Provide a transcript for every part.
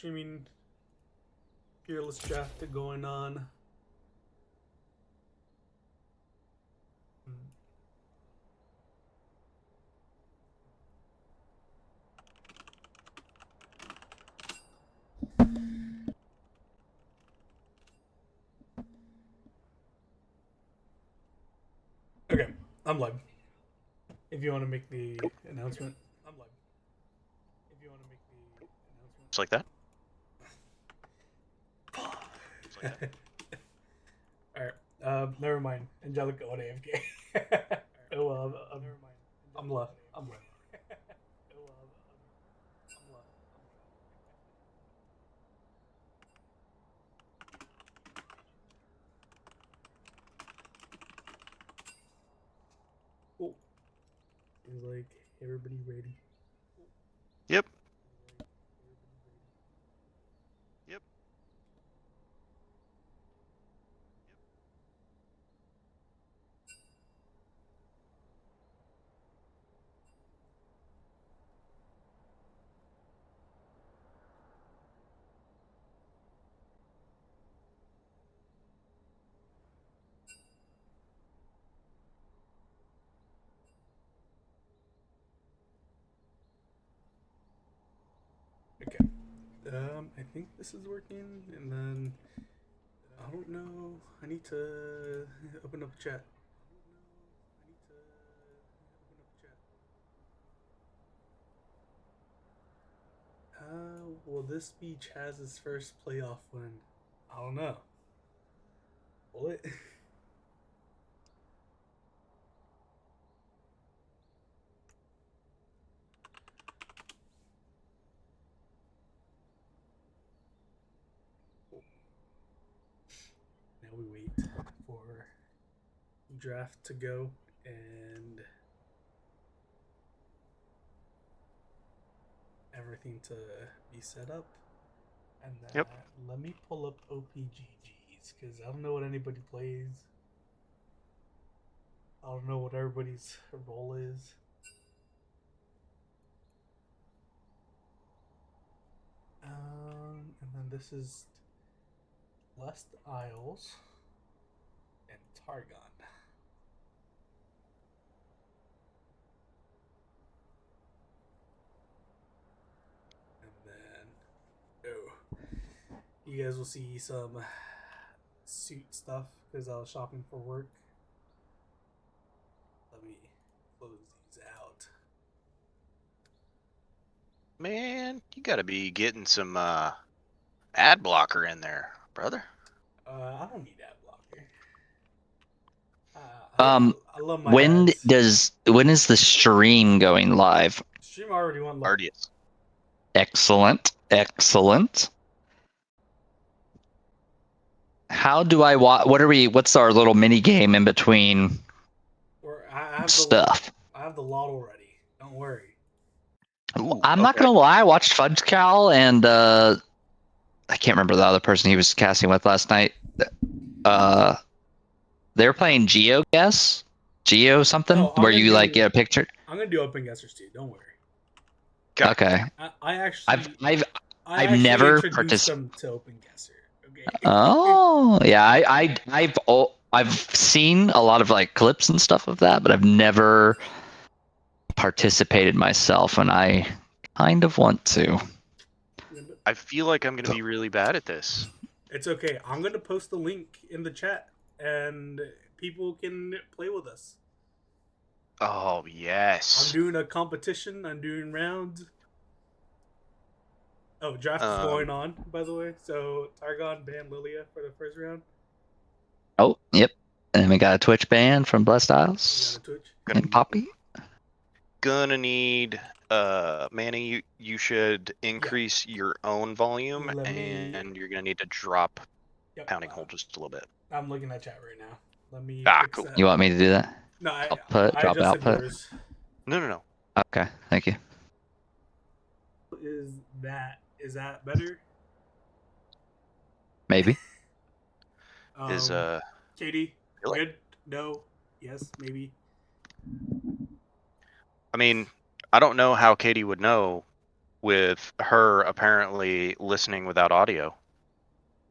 streaming Fearless Draft going on. Okay, I'm live. If you want to make the announcement, I'm live. If you want to make the announcement, Just like that. All right. Never mind. Angelica on AFK. Oh well. Never mind. I'm left. I'm left. Oh well. I'm left. Cool. Is like everybody ready? Yep. Yep. Okay. I think this is working, and then I don't know. I need to open up the chat. Will this be Chaz's first playoff win? I don't know. Will it? Now we wait for draft to go and everything to be set up. And then let me pull up OPGGs because I don't know what anybody plays. I don't know what everybody's role is. And then this is Blessed Isles and Targon. And then, you guys will see some suit stuff because I was shopping for work. Let me close these out. Man, you gotta be getting some ad blocker in there, brother. I don't need ad blocker. I love my when ads. when is the stream going live? Stream already went live. Already is. Excellent. How do I watch? What's our little mini game in between I have stuff? I have the lot already. Don't worry. Ooh, I'm not gonna lie. I watched Fudge Cal and I can't remember the other person he was casting with last night. They were playing Geo something, where you like get a picture. I'm gonna do open guessers too. Don't worry. God. Okay. I actually I've never introduced them to open guesser. Okay. Oh yeah, I've seen a lot of like clips and stuff of that, but I've never participated myself, and I kind of want to. I feel like I'm gonna be really bad at this. It's okay. I'm gonna post the link in the chat, and people can play with us. Oh yes. I'm doing a competition. I'm doing rounds. Oh, draft is going on, by the way. So Targon banned Lilia for the first round. Oh, yep. And we got a Twitch ban from Blessed Isles We got a Twitch. and Poppy. Gonna need Manny, you should increase your own volume, and you're gonna need to drop pounding hole just a little bit. I'm looking at chat right now. Let me fix cool. That. You want me to do that? No, output, drop output. Yours. No. Okay, thank you. Is that better? Maybe. Is Katie good? No. Yes. Maybe. I mean, I don't know how Katie would know with her apparently listening without audio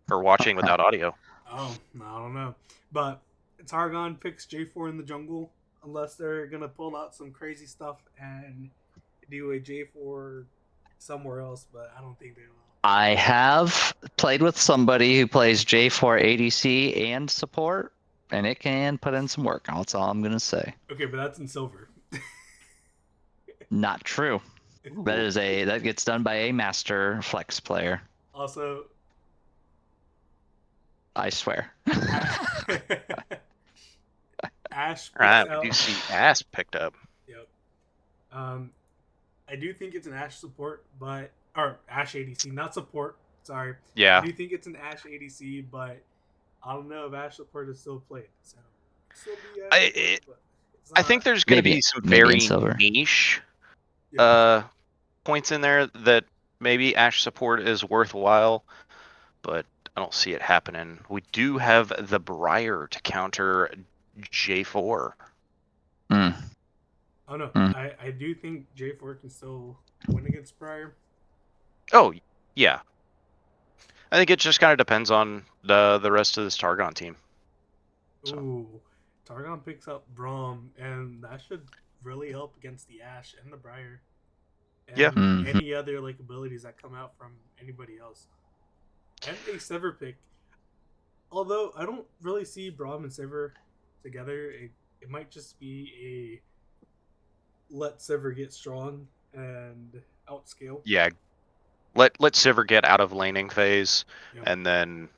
or watching without audio. Oh, I don't know. But Targon picks J4 in the jungle unless they're going to pull out some crazy stuff and do a J4 somewhere else, but I don't think they will. I have played with somebody who plays J4 ADC and support, and it can put in some work. That's all I'm going to say. Okay, but that's in silver. Not true. That gets done by a master flex player. Also, I swear. Ash picks Alright, out. we do see ass picked up. Yep. I do think it's an Ash support, or Ash ADC, not support. Sorry. Yeah. I do think it's an Ash ADC, but I don't know if Ash support is still played. So still be Ash support, but it's I not- think there's going to Maybe- be some maybe in very silver. niche Yeah. points in there that maybe Ash support is worthwhile, but I don't see it happening. We do have the Briar to counter J4. Mm. Oh no, Mm. I do think J4 can still win against Briar. Oh, yeah. I think it just kind of depends on the rest of this Targon team. So. Ooh, Targon picks up Braum, and that should really help against the Ash and the Briar. And Yeah. Mhm. any other like abilities that come out from anybody else. And a Sever pick. Although I don't really see Braum and Sever together, it might just be a let Sever get strong and outscale. Yeah. Let Sivir get out of laning phase, Yep. and then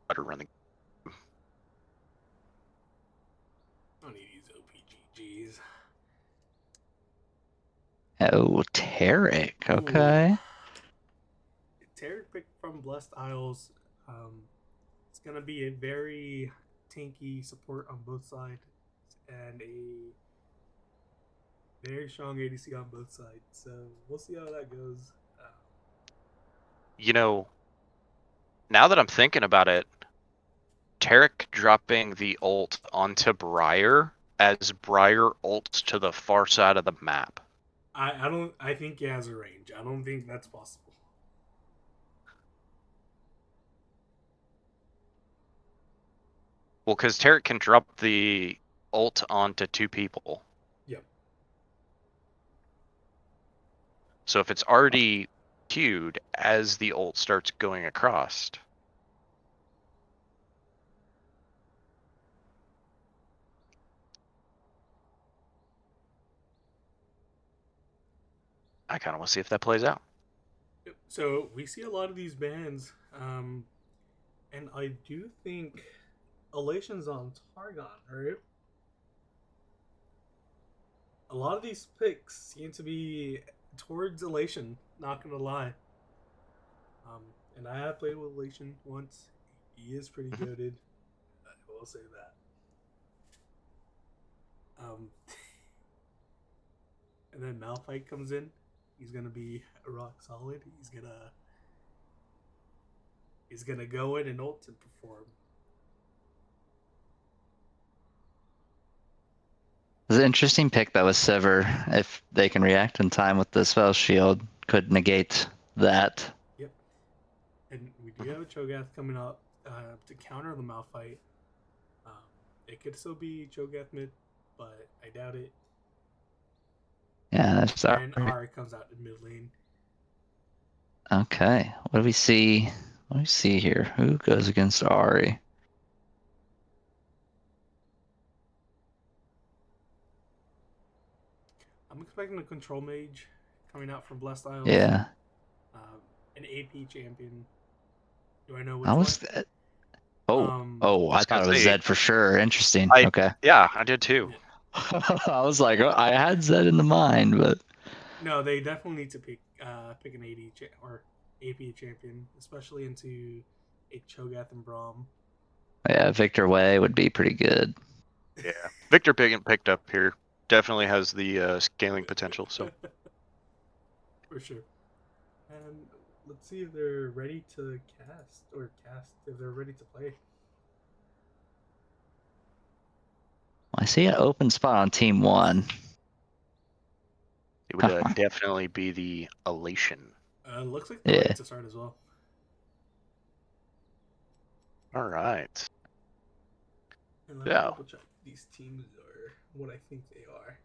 let her run the. I don't need these OPGGs. Oh, Tarek. Okay. Tarek picked from Blessed Isles. It's going to be a very tanky support on both sides and a very strong ADC on both sides. So we'll see how that goes. You know, now that I'm thinking about it, Tarek dropping the ult onto Briar as Briar ults to the far side of the map. I think he has a range. I don't think that's possible. Well, because Tarek can drop the ult onto two people. Yep. So if it's already queued as the ult starts going across. I kind of want to see if that plays out. Yep. So we see a lot of these bans, and I do think Elation's on Targon, right? A lot of these picks seem to be towards Elation. Not gonna lie. And I have played with Elation once. He is pretty goated. I will say that. And then Malphite comes in. He's gonna be rock solid. He's gonna go in and ult and perform. It's an interesting pick that was Sever. If they can react in time with the spell shield, could negate that. Yep. And we do have a Cho'Gath coming up to counter the Malphite. It could still be Cho'Gath mid, but I doubt it. Yeah, that's And Ari comes out in mid lane. Okay. What do we see? What do we see here? Who goes against Ari? I'm expecting a control mage coming out from Blessed Isles. Yeah. An AP champion. Do I know which I was. one? I thought it was Zed for sure. Interesting. Okay. Yeah, I did too. I was like, I had Zed in the mind, but No, they definitely need to pick an AD or AP champion, especially into a Cho'Gath and Braum. yeah, Victor Way would be pretty good. Yeah, Victor picked up here. Definitely has the scaling potential. So for sure. And let's see if they're ready to cast if they're ready to play. I see an open spot on team 1. It would definitely be the elation. Looks like they're ready to start as well. All right. And let me Yeah. double check these teams are what I think they are.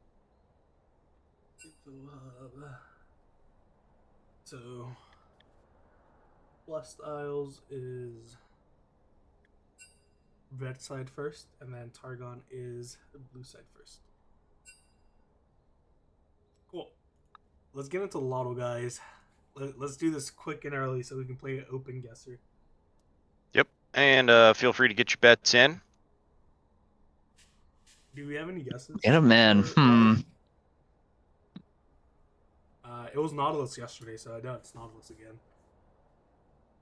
So, Blessed Isles is red side first, and then Targon is blue side first. Cool. Let's get into Lotto, guys. Let's do this quick and early so we can play an open guesser. Yep. And feel free to get your bets in. Do we have any guesses? Get him in. It was Nautilus yesterday, so I doubt it's Nautilus again.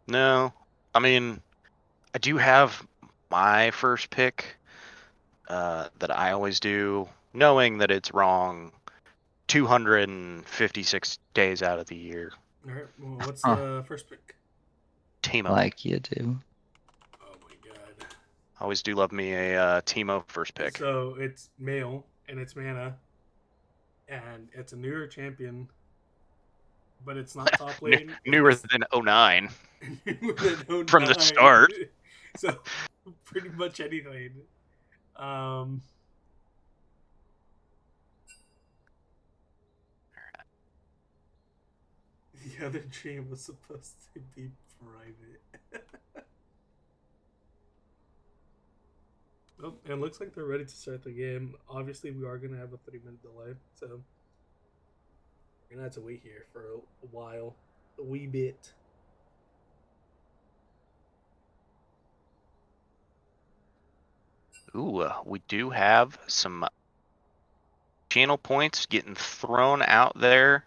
No. I mean, I do have my first pick that I always do, knowing that it's wrong 256 days out of the year. All right. Well, what's the first pick? Teemo. Like you do. Oh my god. I always do love me a Teemo first pick. So it's male and it's mana, and it's a newer champion, but it's not top lane. Newer than 09. Newer than 09. From the start. So pretty much anything. The other dream was supposed to be private. Oh, and it looks like they're ready to start the game. Obviously, we are going to have a 3-minute delay, so we're going to have to wait here for a while. A wee bit. Ooh, we do have some channel points getting thrown out there.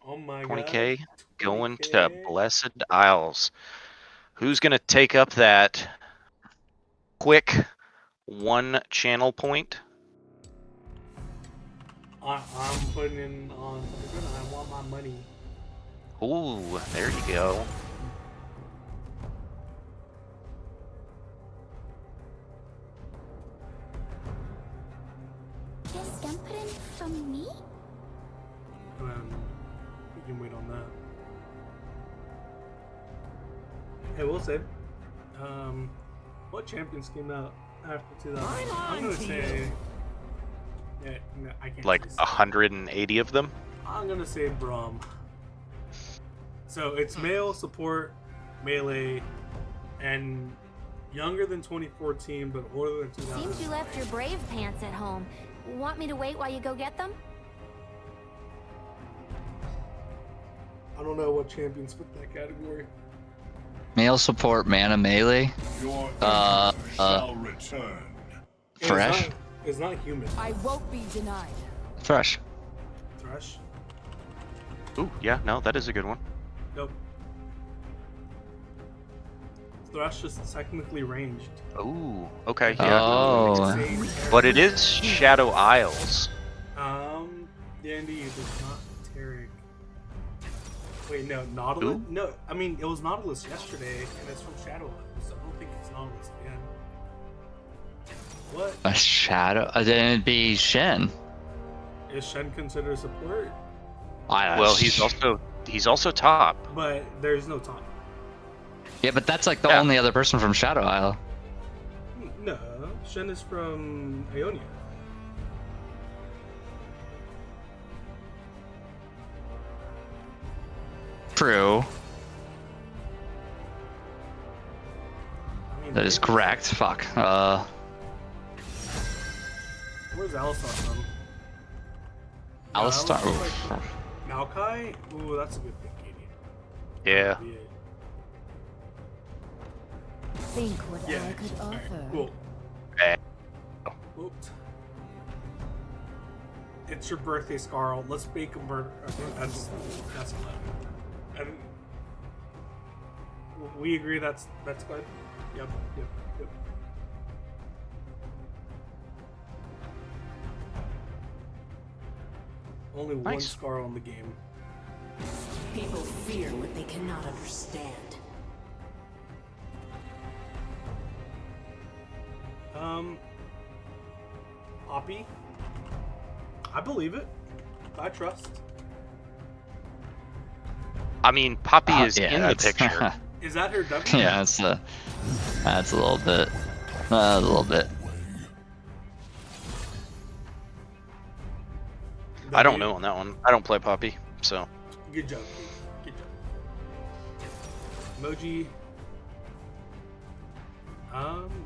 Oh my 20K god. going to Blessed Isles. Who's going to take up that quick 1 channel point? I'm putting in on Targon. I want my money. Ooh, there you go. Distemperin from me? We can wait on that. Hey, we'll say. What champions came out after 2000? I'm gonna say. Yeah, no, I can't. Like 180 of them? I'm gonna say Braum. So it's male, support, melee, and younger than 2014, but older than 2000. Seems you left your brave pants at home. Want me to wait while you go get them? I don't know what champions fit that category. Male support, mana melee. Your shall return. Fresh. It's not human. I won't be denied. Fresh. Thresh? Ooh, yeah, no, that is a good one. Nope. Thresh is technically ranged. Ooh, okay, yeah. Oh. But it is Shadow Isles. Yeah, indeed, it's not Tarek. Wait, no, Nautilus? Ooh. No, I mean, it was Nautilus yesterday, and it's from Shadow Isles, so I don't think it's Nautilus again. What? A shadow? Then it'd be Shen. Is Shen considered support? Well, he's also top. But there's no top. Yeah, but that's like the only other person from Shadow Isle. No, Shen is from Ionia. True. I mean, That is correct. Fuck. Where's Alistar from? Alistar. Maokai? Ooh, that's a good pick, Katie. Yeah. Think what Yeah. I could Alright, offer. cool. Eh. Oops. It's your birthday, Scarl. Let's bake a murder. Okay, that's allowed. And we agree that's good. Yep. Only one Nice. Scarl in the game. People fear what they cannot understand. Poppy. I believe it. I trust. I mean, Poppy is yeah, in the that's picture. Is that her dummy? yeah, that's a little bit, a little bit. I don't W? know on that one. I don't play Poppy, so. Good job, Pete. Good job. Emoji.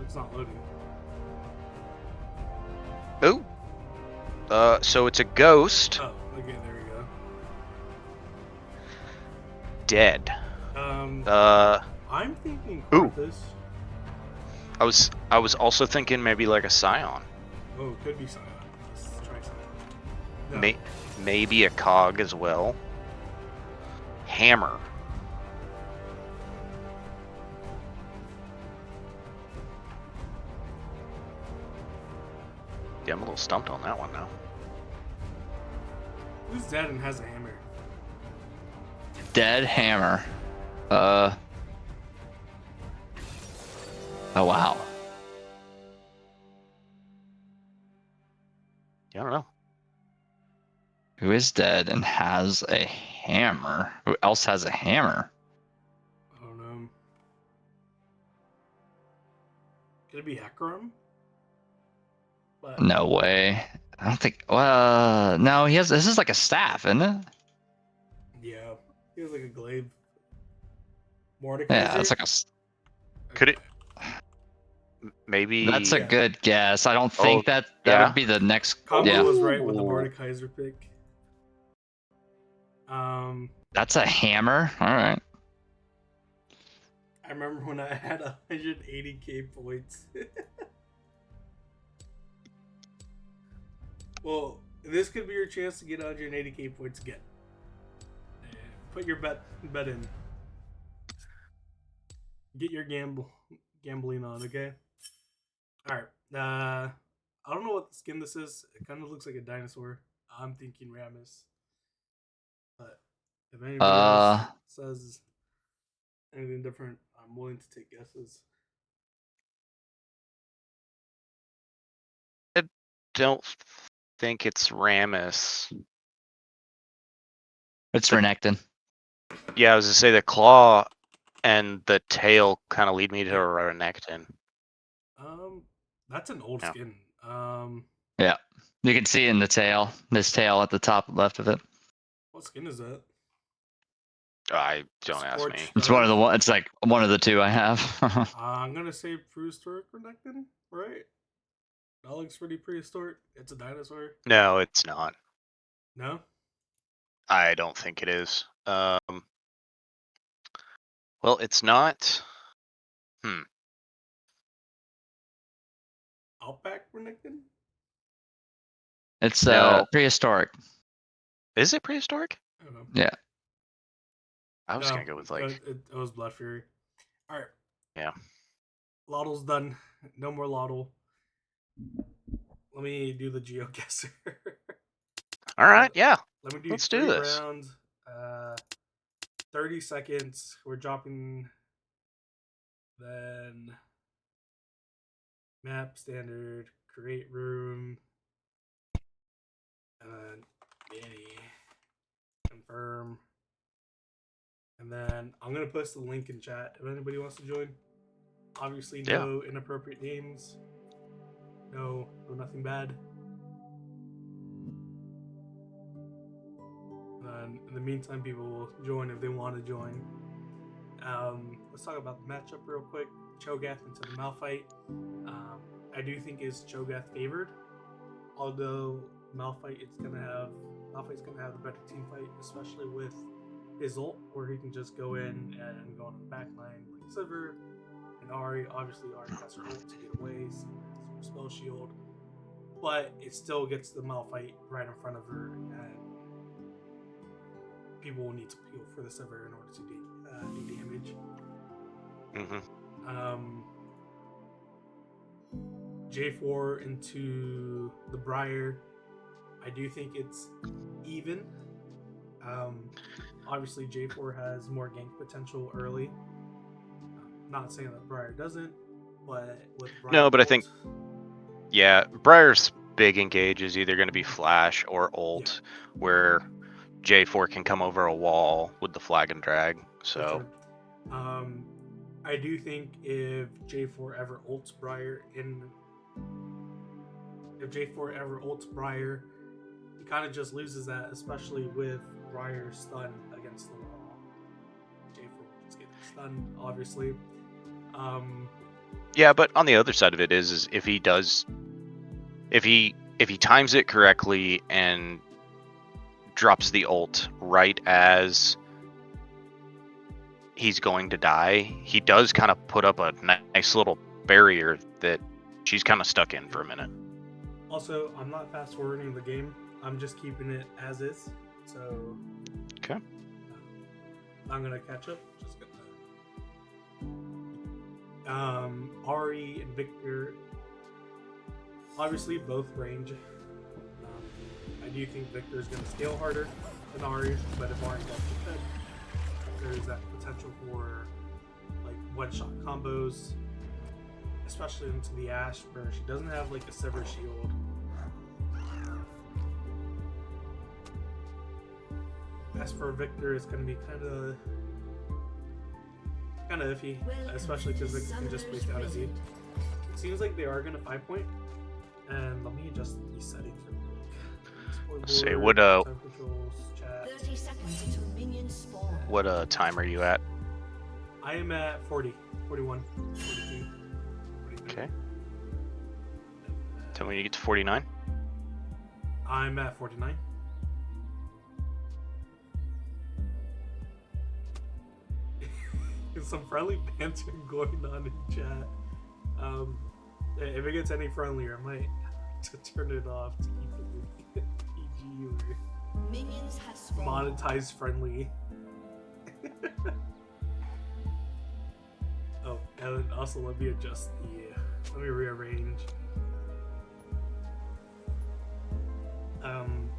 It's not loading. Oh. So it's a ghost. Oh, okay, there we go. Dead. I'm thinking Ooh. Arthas. I was also thinking maybe like a Scion. Oh, it could be Scion. Let's try Scion. No. Maybe a Cog as well. Hammer. Yeah, I'm a little stumped on that one now. Who's dead and has a hammer? Dead hammer. Oh wow. Yeah, I don't know. Who is dead and has a hammer? Who else has a hammer? I don't know. Could it be Hecarim? But No way. I don't think. Well, no, he has. This is like a staff, isn't it? yeah, he has like a glaive. Mordekaiser? Yeah, it's like a. Could it? Maybe. That's a Yeah. good guess. I don't think that yeah. would be the next. Combo Yeah, was right with the Ooh. Mordekaiser pick. that's a hammer. All right. I remember when I had 180k points. Well, this could be your chance to get 180k points again. Put your bet in. Get your gambling on, okay? All right. I don't know what the skin this is. It kind of looks like a dinosaur. I'm thinking Rammus. But if anybody else says anything different, I'm willing to take guesses. I don't think it's Rammus. It's Renekton. Yeah, I was gonna say the claw and the tail kind of lead me to a Renekton. That's an old Yeah. skin. Yeah, you can see in the tail. This tail at the top left of it. What skin is that? I don't ask me. Scorched It's one of the Earth? one. It's like one of the two I have. I'm gonna say prehistoric Renekton, right? That looks pretty prehistoric. It's a dinosaur. No, it's not. No? I don't think it is. Well, it's not. Outback Renekton? It's No. prehistoric. Is it prehistoric? I don't know. Yeah. I was No, gonna go with like. it was Blood Fury. All right. Yeah. Lottle's done. No more Lottle. Let me do the GeoGuessr. All right. Yeah. Let me do Let's do 3 this. rounds. 30 seconds. We're dropping. Then map standard. Create room. And then Danny. Confirm. And then I'm gonna post the link in chat if anybody wants to join. Obviously, no inappropriate names. No, nothing bad. And in the meantime, people will join if they want to join. Let's talk about the matchup real quick. Cho'Gath into the Malphite. I do think is Cho'Gath favored, although Malphite's gonna have the better team fight, especially with his ult, where he can just go in and go on the back line like Sivir and Ahri. Obviously, Ahri has her ult to get away, so her spell shield, but it still gets the Malphite right in front of her, and people will need to peel for the Sivir in order to do damage. Mm-hmm. J4 into the Briar. I do think it's even. Obviously, J4 has more gank potential early. Not saying that Briar doesn't, but with Briar No, but I ult, think yeah, Briar's big engage is either going to be flash or ult, where J4 can come over a wall with the flag and drag. For So sure. I do think if J4 ever ults Briar he kind of just loses that, especially with Briar's stun against the wall. J4 will just get stunned, obviously. yeah, but on the other side of it is if he times it correctly and drops the ult right as he's going to die, he does kind of put up a nice little barrier that she's kind of stuck in for a minute. Also, I'm not fast forwarding the game. I'm just keeping it as is. So Okay. I'm gonna catch up. Just gonna. Ari and Victor, obviously both range. I do think Victor's gonna scale harder than Ari, but if Ari gets defend, there's that potential for like one-shot combos, especially into the Ashe where she doesn't have like a sever shield. As for Victor, it's going to be kind of iffy, especially because Victor can just place down a Z. It seems like they are going to 5-point, and let me adjust the settings real quick. Say, Spoiler, what, time controls, chat. 30 seconds until minions spawn. What time are you at? I am at 40, 41, 42, 43. Okay. Tell me when you get to 49. I'm at 49. Some friendly banter going on in chat. If it gets any friendlier, I might have to turn it off to keep it PG or Minions have spawned. monetize friendly. Oh, and also let me adjust let me rearrange.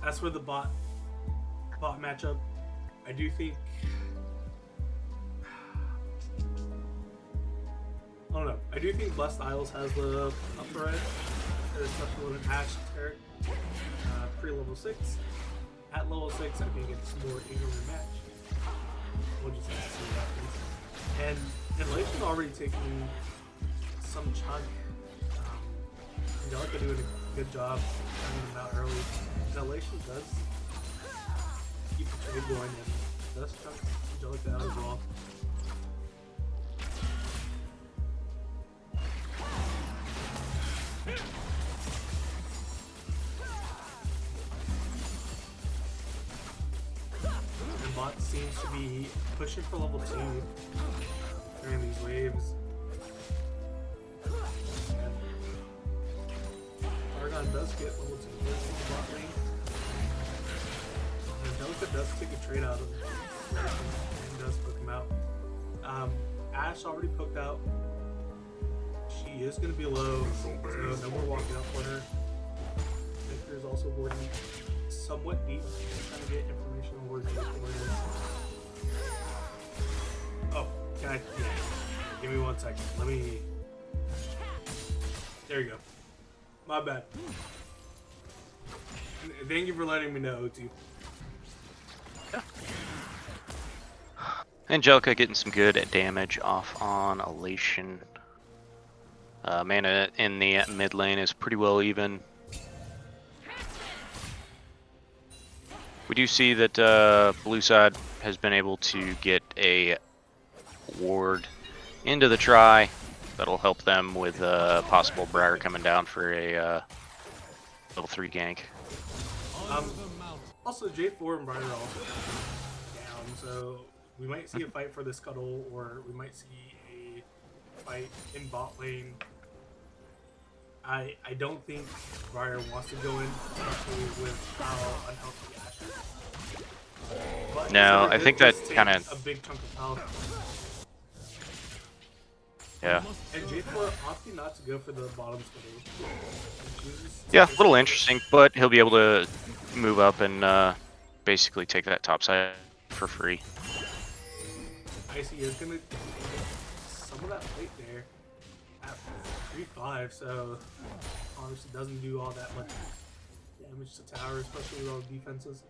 As for the bot matchup, I do think I don't know. I do think Blessed Isles has the upper edge, especially with an Ashe Tarek pre-level 6. At level 6, I think it's more evenly matched. We'll just have to see what happens. And Lation's already taking some chunk. Angelica doing a good job finding them out early. Elation does keep the trade going and does chunk Angelica out as well. And bot seems to be pushing for level 2 during these waves. And Targon does get level 2 in the bot lane. And Angelica does take a trade out of him and does poke him out. Ashe already poked out. She is going to be low, so no more walking up for her. Victor is also boarding somewhat deep, trying to get information on where Victor is. Oh, can I? Yeah. Give me 1 second. Let me. There you go. My bad. Thank you for letting me know, O2. Yeah. Angelica getting some good damage off on Elation. Mana in the mid lane is pretty well even. We do see that blue side has been able to get a ward into the try. That'll help them with possible Briar coming down for a level 3 gank. Also, J4 and Briar are also down, so we might see a fight for the Scuttle, or we might see a fight in bot lane. I don't think Briar wants to go in, especially with how unhealthy Ashe is. But No, Sever I think does that take kinda- a big chunk of health. Yeah. And J4 opting not to go for the bottom Scuttle. Yeah, a little interesting, but he'll be able to move up and basically take that top side for free. Icy is gonna get some of that plate there at 3-5, so obviously doesn't do all that much damage to tower, especially with all the defenses.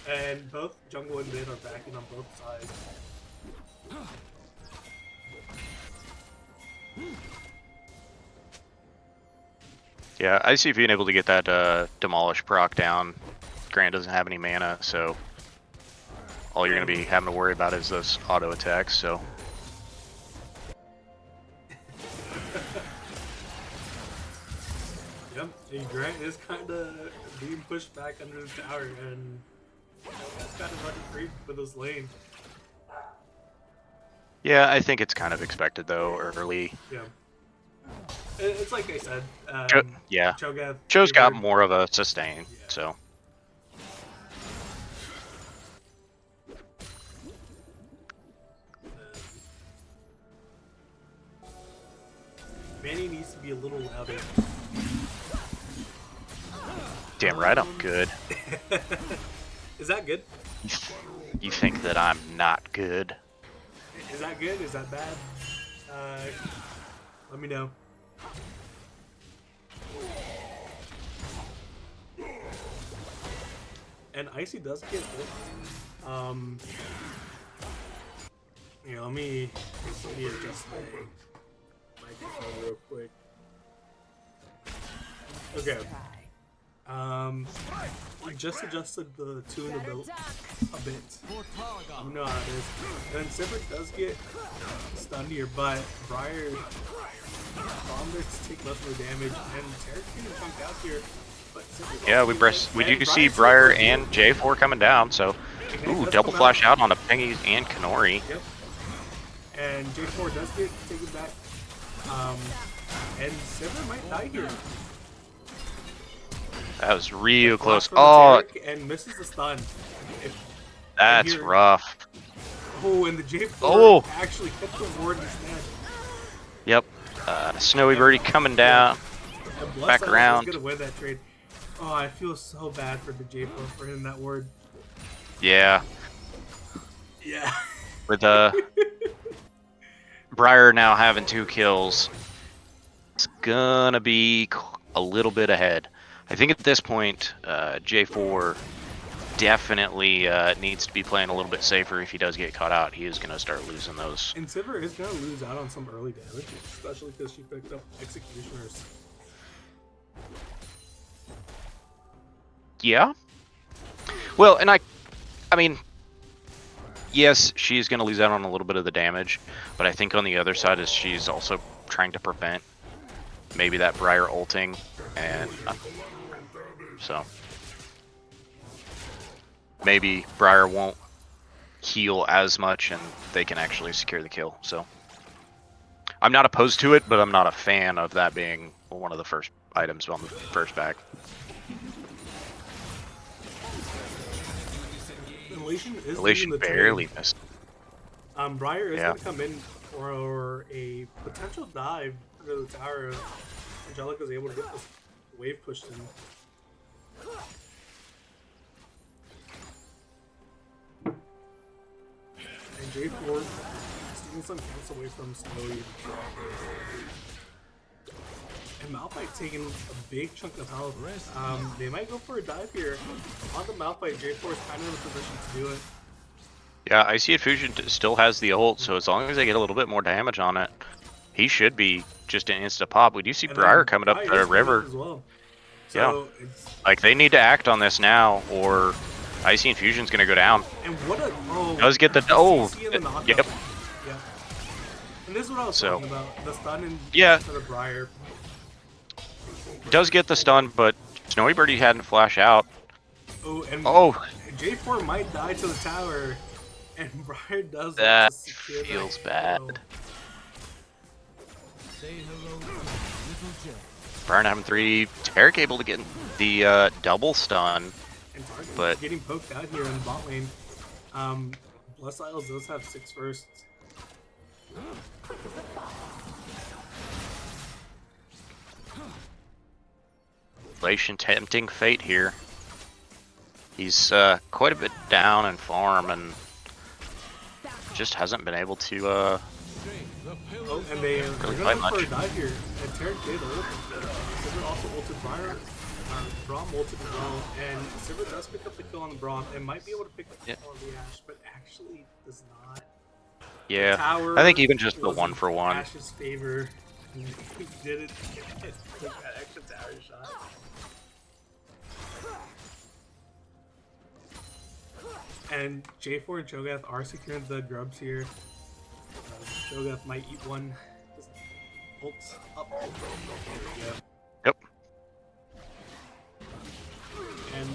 And both jungle and mid are backing on both sides. Yeah, I see being able to get that demolish proc down. Grant doesn't have any mana, so all you're going to be having to worry about is those auto attacks. So Yep, and Grant is kind of being pushed back under the tower, and that's kind of running free for this lane. yeah, I think it's kind of expected though early. Yeah. It's like I said. Yeah, Cho'Gath Joe's got favored- more of a sustain, Yeah. so. Manny needs to be a little louder. Damn right, I'm good. Is that good? You think that I'm not good? Is that good? Is that bad? Let me know. And Icy does get hit. Here, let me adjust my microphone real quick. Okay. We just adjusted the tune a bit. You know how it is. And Sivert does get stunned here, but Briar bombers take most of the damage, and Tarek can chunk out here. But Sivert Yeah, also we and do see Briar's Briar super and J4 coming down, so ooh, does double come flash out on a Pengy and Kanori. Yep. And J4 does get taken back. And Sivert might die here. That was real Blocks close. from the Oh, Tarek and misses the stun. that's here- rough. Oh, and the J4 Oh. actually hit the ward instead. Yep. Snowy Birdie coming down. And Back Bloodsize around. is gonna win that trade. Oh, I feel so bad for the J4 for hitting that ward. Yeah. Yeah. With Briar now having 2 kills, it's gonna be a little bit ahead. I think at this point, J4 definitely needs to be playing a little bit safer. If he does get caught out, he is gonna start losing those. And Sivert is gonna lose out on some early damage, especially because she picked up Executioners. Yeah. Well, and I mean, yes, she's going to lose out on a little bit of the damage, but I think on the other side is she's also trying to prevent maybe that Briar ulting, and so maybe Briar won't heal as much, and they can actually secure the kill. So I'm not opposed to it, but I'm not a fan of that being one of the first items on the first back. Elation is Elation leading the barely trade. missed. Briar is Yeah. gonna come in for a potential dive into the tower. Angelica is able to get this wave pushed in. And J4 stealing some counts away from Snowy. And Malphite taking a big chunk of health. They might go for a dive here. On the Malphite, J4 is kind of in a position to do it. Yeah, Icy Fusion still has the ult, so as long as they get a little bit more damage on it, he should be just an insta pop. We do see And Briar then coming up Briar the is coming up river. as well. Yeah. So it's, Like, they need to act on this now, or Icy Infusion's gonna go down. and what a Does get the CC and the knockup. yep. Yeah. And this is what I was So, talking about. The stun and yeah. for the Briar. Does get the stun, but Snowy Birdie hadn't flash out. Oh, and Oh, J4 might die to the tower, and Briar does that to secure feels that bad. kill. Brian having 3. Tarek able to get the double stun. And Targon But- getting poked out here in the bot lane. Bless Isles does have 6 firsts. Elation tempting fate here. He's quite a bit down in farm and just hasn't been able to Oh, and they're Really gonna quite look for a much. dive here. And Tarek did ult. Sivert also ulted Briar. Braum ulted as well, and Silver does pick up the kill on the Braum and might be able to pick up the kill on the Ashe, but actually does not. Yeah, Tower I think even just the was in 1-for-1. Ashe's favor. He did it. Took that extra tower shot. And J4 and Cho'Gath are securing the grubs here. Cho'Gath might eat one. Just ults up. There we go. Yep. And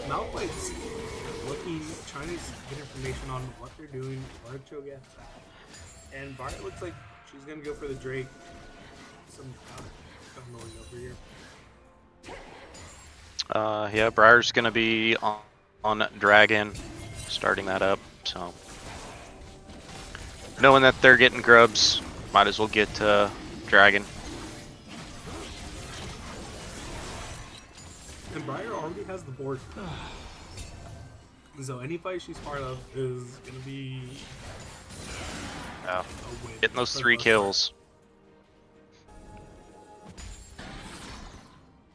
Malphite's looking, trying to get information on what they're doing, where Cho'Gath's at. And Bart looks like she's gonna go for the Drake. Some going over here. Yeah, Briar's gonna be on Dragon, starting that up. So knowing that they're getting grubs, might as well get Dragon. And Briar already has the board. So any fight she's part of is gonna be Yeah. a win. Getting those for the 3 most kills. part.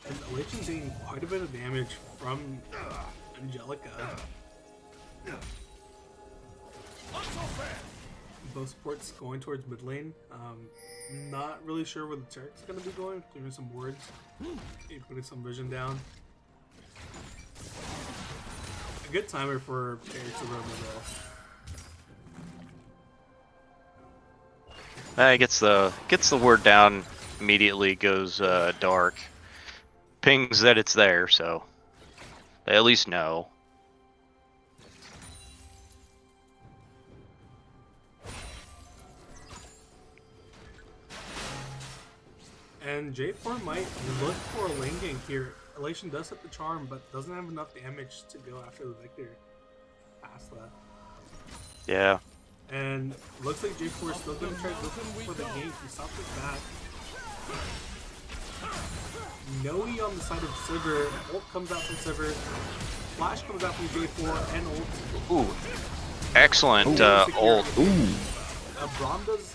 And Legion's taking quite a bit of damage from Angelica. Both supports going towards mid lane. Not really sure where the Tarek's gonna be going. Giving some words. Putting some vision down. A good timer for Tarek to run the ball. Gets the word down immediately, goes dark. Pings that it's there, so they at least know. And J4 might look for a lane gank here. Elation does hit the charm, but doesn't have enough damage to go after the Victor past that. Yeah. And looks like J4 is still going to try looking for the gank. He stops his back. Noe on the side of Sivir. Ult comes out from Sivir. Flash comes out from J4 and ult. Ooh. Excellent ult. Ooh. Braum does.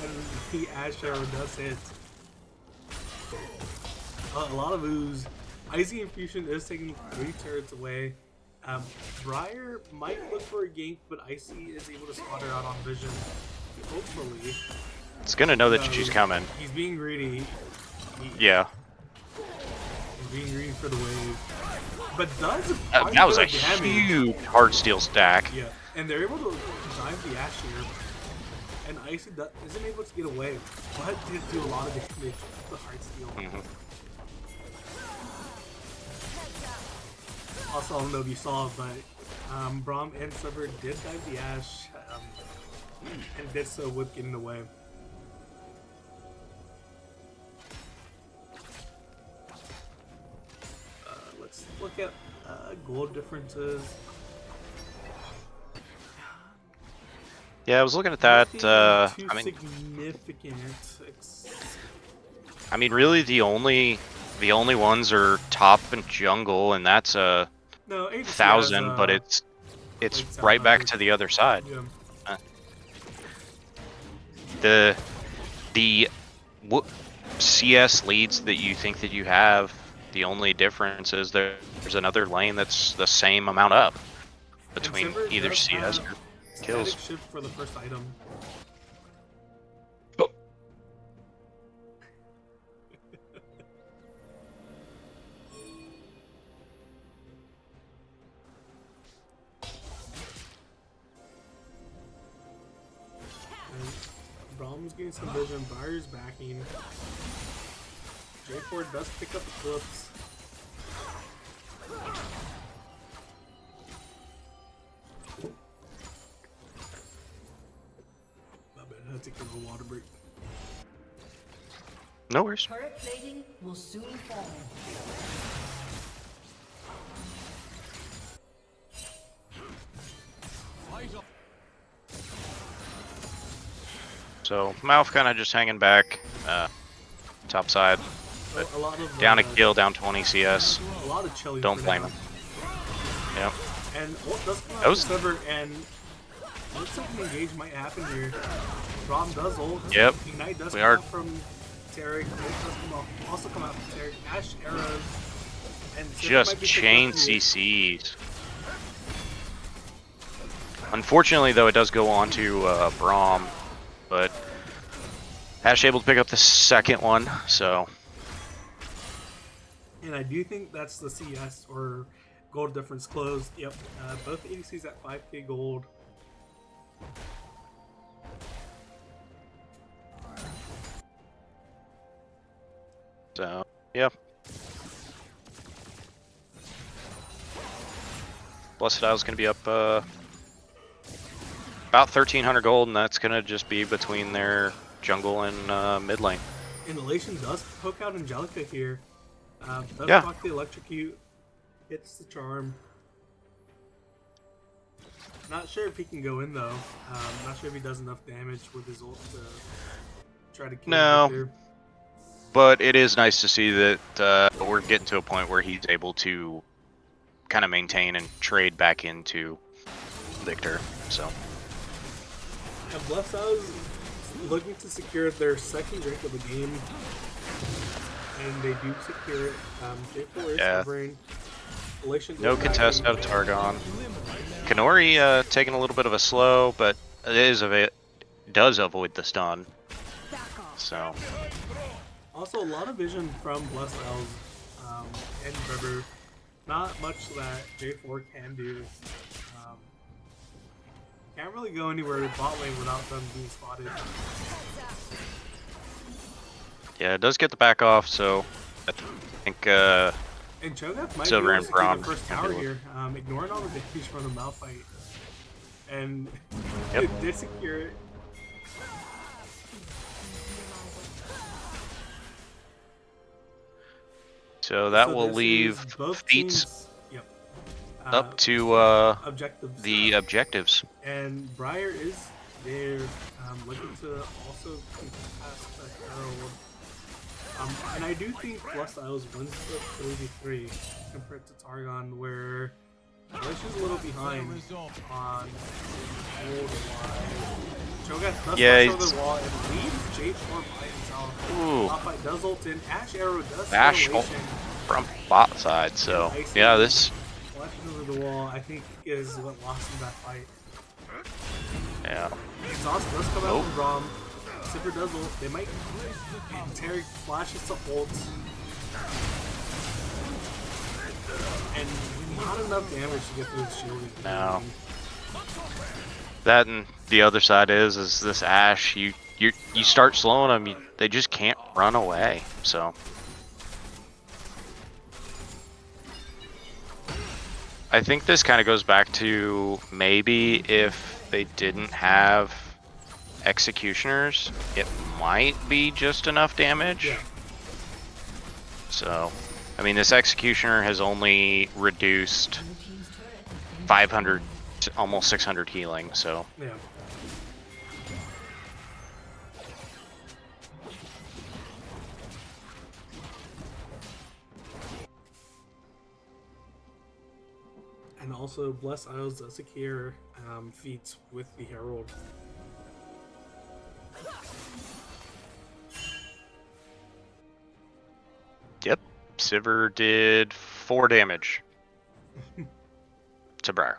And the Ashe arrow does hit. A lot of ooze. Icy Infusion is taking 3 turrets away. Briar might look for a gank, but Icy is able to spot her out on vision. Hopefully. It's gonna know that she's coming. He's being greedy. Yeah. He's being greedy for the wave. But does That was a damage. huge hardsteel stack. Yeah, and they're able to dive the Ashe here. And Icy isn't able to get away, but did do a lot of damage with the hardsteel. Also, I don't know if you saw, but Braum and Silver did dive the Ashe, and did so with getting away. Let's look at gold differences. Yeah, I was looking at that. Nothing too significant. I mean, really, the only ones are top and jungle, and that's a No, 1,000, but it's like right back 700. to the other side. Yeah. The CS leads that you think that you have, the only difference is there's another lane that's the same amount up between Sivir either does CS have or kills. static shift for the first item. Oh. Braum's getting some vision, Briar's backing. J4 does pick up the clips. My bad, I had to take a little water break. No worries. Turret plating will soon fall. So Mouth kind of just hanging back, top side. But A lot of down a kill, down 20 CS. A lot of chilling. Don't for blame now. him. Yep. And ult does come out That was- from Sivir, and looks like an engage might happen here. Braum does ult. Yep. Ignite does We come are- out from Tarek. Also come out from Tarek. Ash arrows. And Sivir Just might be chain picking up the- CCs. Unfortunately, though, it does go on to Braum, but Ash able to pick up the second one, so. And I do think that's the CS or gold difference closed. Yep, both ADCs at 5k gold. So, yeah. Blessed Isle's going to be up about 1,300 gold, and that's going to just be between their jungle and mid lane. And Elation does poke out Angelica here. Does Yeah. block the electrocute. Hits the charm. Not sure if he can go in though. Not sure if he does enough damage with his ult to try to kill No. Victor. But it is nice to see that we're getting to a point where he's able to kind of maintain and trade back into Victor. So And Blessed Isles looking to secure their second drink of the game. And they do secure it. J4 is Yeah. covering. Elation no is contest backing. out of Targon. Kanori taking a little bit of a slow, but it does avoid the stun. So Also, a lot of vision from Blessed Isles and River. Not much that J4 can do. Can't really go anywhere with bot lane without them being spotted. yeah, it does get the back off. So I think And Cho'Gath might Silver be able and to secure Braum the first can tower do it. here, ignoring all the damage from the Malphite. And Yep. it did secure it. so that So will this leave is both feats teams- Yep. up to Objectives. the objectives. And Briar is there, looking to also pass the Herald. And I do think Blessed Isles wins the 3v3 compared to Targon, where Alicia's a little behind on gold wise. Cho'Gath does Yeah, flush over he's- the wall and leaves J4 by himself. Ooh. Malphite does ult in. Ash Arrow does Bash kill Elation. from bot side. So Nice. yeah, this Flashing over the wall, I think, is what lost him that fight. yeah. Exhaust does come out Oh. from Braum. Sivir does ult. They might. And Tarek flashes to ult. And not enough damage to get through his shield. No. That and the other side is this Ashe. You start slowing them, they just can't run away. So I think this kind of goes back to maybe if they didn't have executioners, it might be just enough damage. Yeah. So, I mean, this executioner has only reduced 500 to almost 600 healing. So Yeah. And also, Blessed Isles does secure feats with the Herald. yep, Sivir did 4 damage to Briar.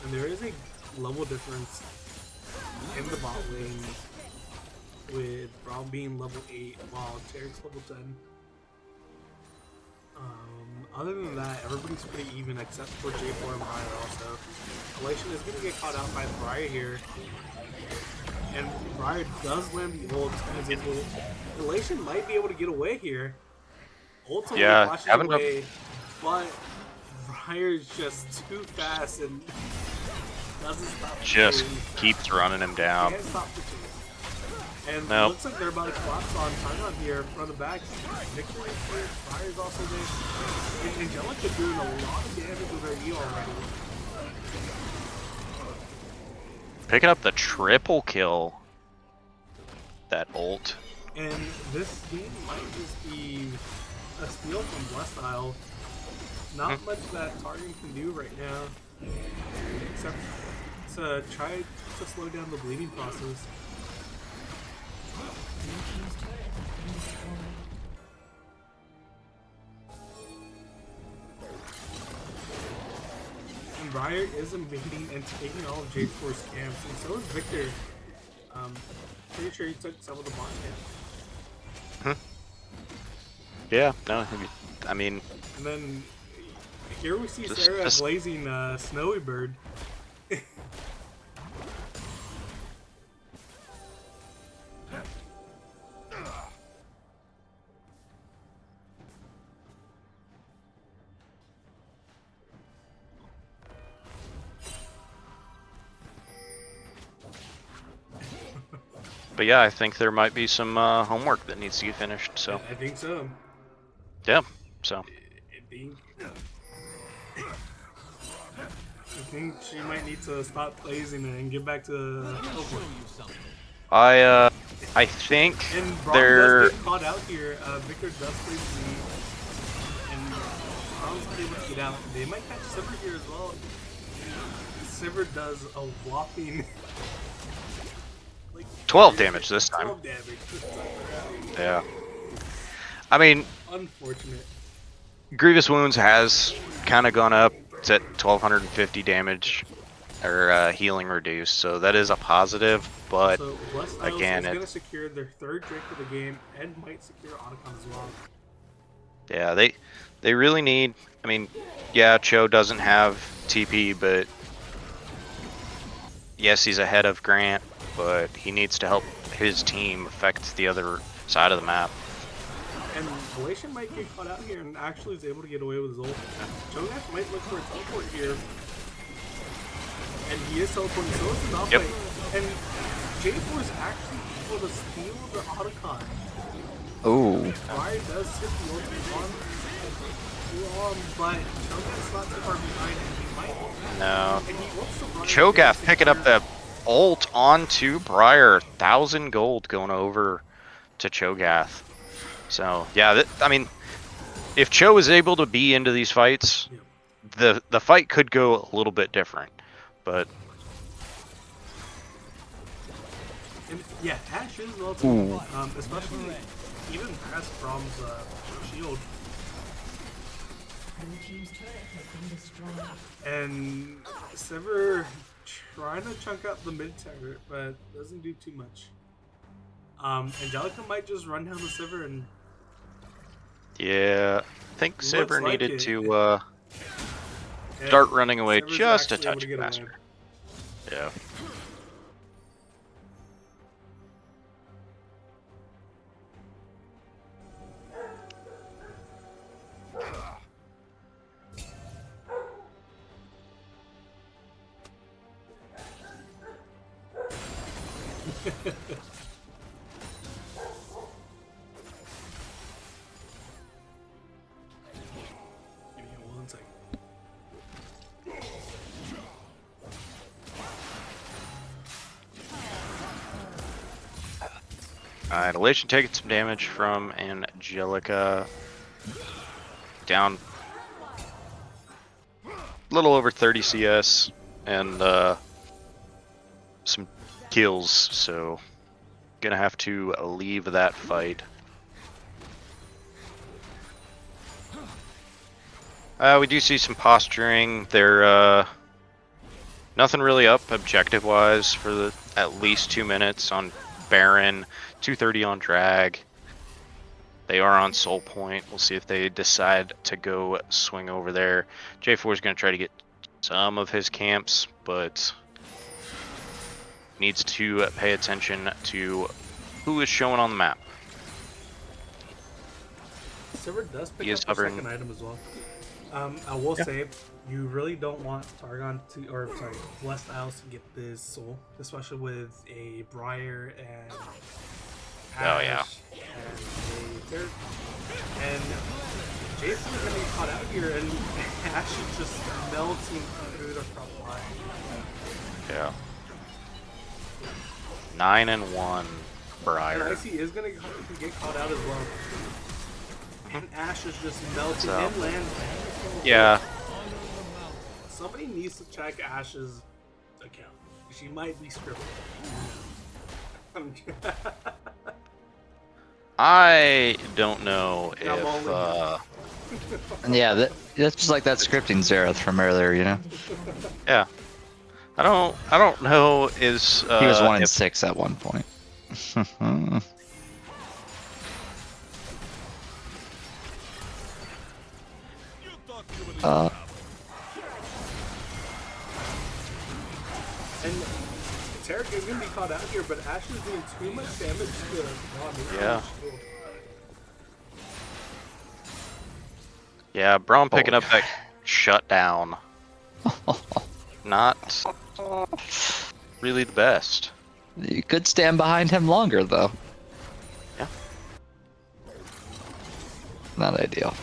And there is a level difference in the bot lane with Braum being level 8 while Tarek's level 10. Other than that, everybody's pretty even except for J4 and Briar also. Elation is going to get caught out by Briar here. And Briar does land the ult and is able. Elation might be able to get away here. Ultimately Yeah, flashes having a- away, but Briar's just too fast and doesn't stop. the Just chase. keeps running him down. Can't stop the chase. And Nope. looks like they're about to collapse on Targon here from the back. Victory is here. Briar's also there. And Angelica doing a lot of damage with her E already. Picking up the triple kill. That ult. And this game might just be a steal from Blessed Isle. not much that Targon can do right now, except to try to slow down the bleeding process. And Briar is invading and taking all of J4's camps, and so is Victor. Pretty sure he took some of the bot camp. Yeah, no, I mean... And then here we see Sarah blazing Snowy Bird. But yeah, I think there might be some homework that needs to get finished, so... I think so. Yeah, so... I think she might need to stop blazing and get back to I think and Braum they're... does get caught out here. Victor does place the lead, and Braum's not able to get out. They might catch Sivir here as well. Sivir does a whopping 12 damage this time. 12 damage this time around. Yeah. I mean, Unfortunate. Grievous Wounds has kind of gone up. It's at 1250 damage, or healing reduced, so that is a positive, but So West again, is going to secure their third Drake of the game and might secure Otacon as well. yeah, they really need, I mean, yeah, Cho doesn't have TP, but yes, he's ahead of Grant, but he needs to help his team affect the other side of the map. And Galatian might get caught out here and actually is able to get away with his ult. Cho'Gath might look for a teleport here. And he is teleporting, so is the Nalpai. Yep. And J4 is actually able to steal the Otacon. Oh. Briar does hit the ult on, but Cho'Gath's not too far behind, and he might. No. And he wants to run Cho'Gath picking up the ult onto Briar. 1,000 gold going over to Cho'Gath. So yeah, I mean, if Cho is able to be into these fights, the fight could go a little bit different. But and yeah, Ash is relatively, especially even past Brahm's shield. Blue team's turret has been destroyed. And Sivir trying to chunk out the mid turret, but doesn't do too much. Angelica might just run down the Sivir and... yeah, I think Looks Sivir like needed it. to and start running away Sivir's just a actually able touch to get away. faster. Yeah. Give me 1 second. Alright, Elation taking some damage from Angelica. Down a little over 30 CS and some kills, so gonna have to leave that fight. We do see some posturing. They're nothing really up objective-wise for at least 2 minutes on Baron, 230 on Drag. They are on Soul Point. We'll see if they decide to go swing over there. J4 is going to try to get some of his camps, but needs to pay attention to who is showing on the map. Sivir does pick He is up a hovering. second item as well. I will say, you really don't want Targon to, or sorry, Blessed Isles to get this soul, especially with a Briar and Oh, yeah. and a Terror. And Jason is gonna get caught out here, and Ash is just melting through the front line. Yeah. 9-1 And Briar. Icy is gonna get caught out as well. And Ash is just melting So- inland. Yeah. Somebody needs to check Ash's account. She might be scripted. I don't know And I'm if only- And yeah, that's just like that scripting Zerath from earlier, you know? yeah. I don't know is He was 1 in if 6 at one point. And Targon can be caught out here, but Ash is doing too much damage to Braum. Yeah. Yeah, Braum picking up that shutdown. Not really the best. You could stand behind him longer, though. Yeah. Not ideal.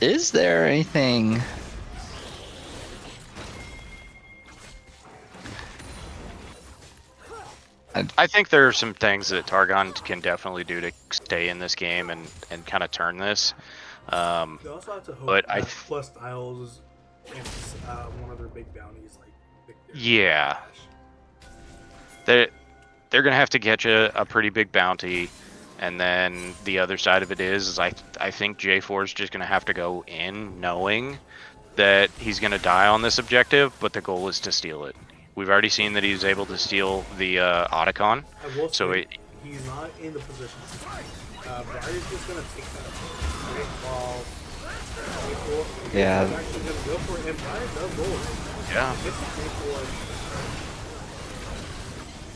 Is there anything... I think there are some things that Targon can definitely do to stay in this game and kind of turn this. They also have to hope But that Plus Styles and one of their big bounties like Victor. Yeah. Ash. They're gonna have to catch a pretty big bounty, and then the other side of it is I think J4 is just gonna have to go in knowing that he's gonna die on this objective, but the goal is to steal it. We've already seen that he's able to steal the Otacon, I will so say, he's not in the position to fight. Briar's just gonna take that right while Yeah. He's actually gonna go for it, and Briar does roll. yeah. It's a 3-4.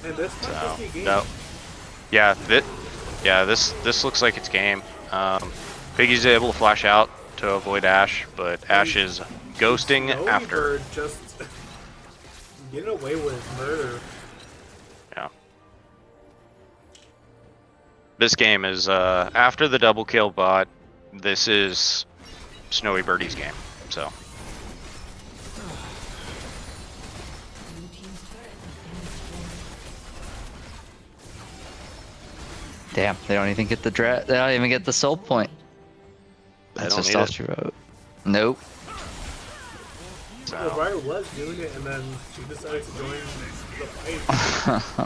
And this might just be game. No. Yeah, this looks like it's game. Piggy's able to flash out to avoid Ash, but Ash is ghosting Snowy after. Bird just getting away with murder. Yeah. This game is after the double kill bot. This is Snowy Birdie's game. So Damn, they don't even get the they don't even get the soul point. They That's don't just need all it. she wrote. Nope. Well, Briar was doing it, and then she decided to join the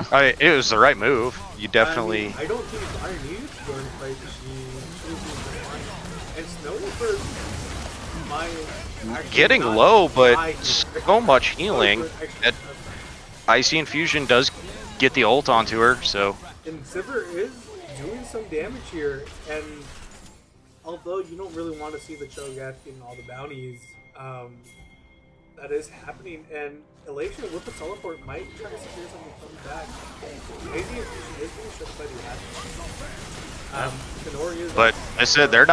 fight. it was the right move. You definitely. I mean, I don't think Briar needed to join the fight. She was doing fine. And Snowy Bird might Getting not low, but die here. so much healing. Snowy Bird actually That Icy Infusion does get the ult onto her, so And Sivir is doing some damage here, and although you don't really want to see the Cho'Gath getting all the bounties, that is happening, and Elation with the teleport might try to secure something coming back. Crazy Infusion is being shut by the Ash. Tenori is but I said they're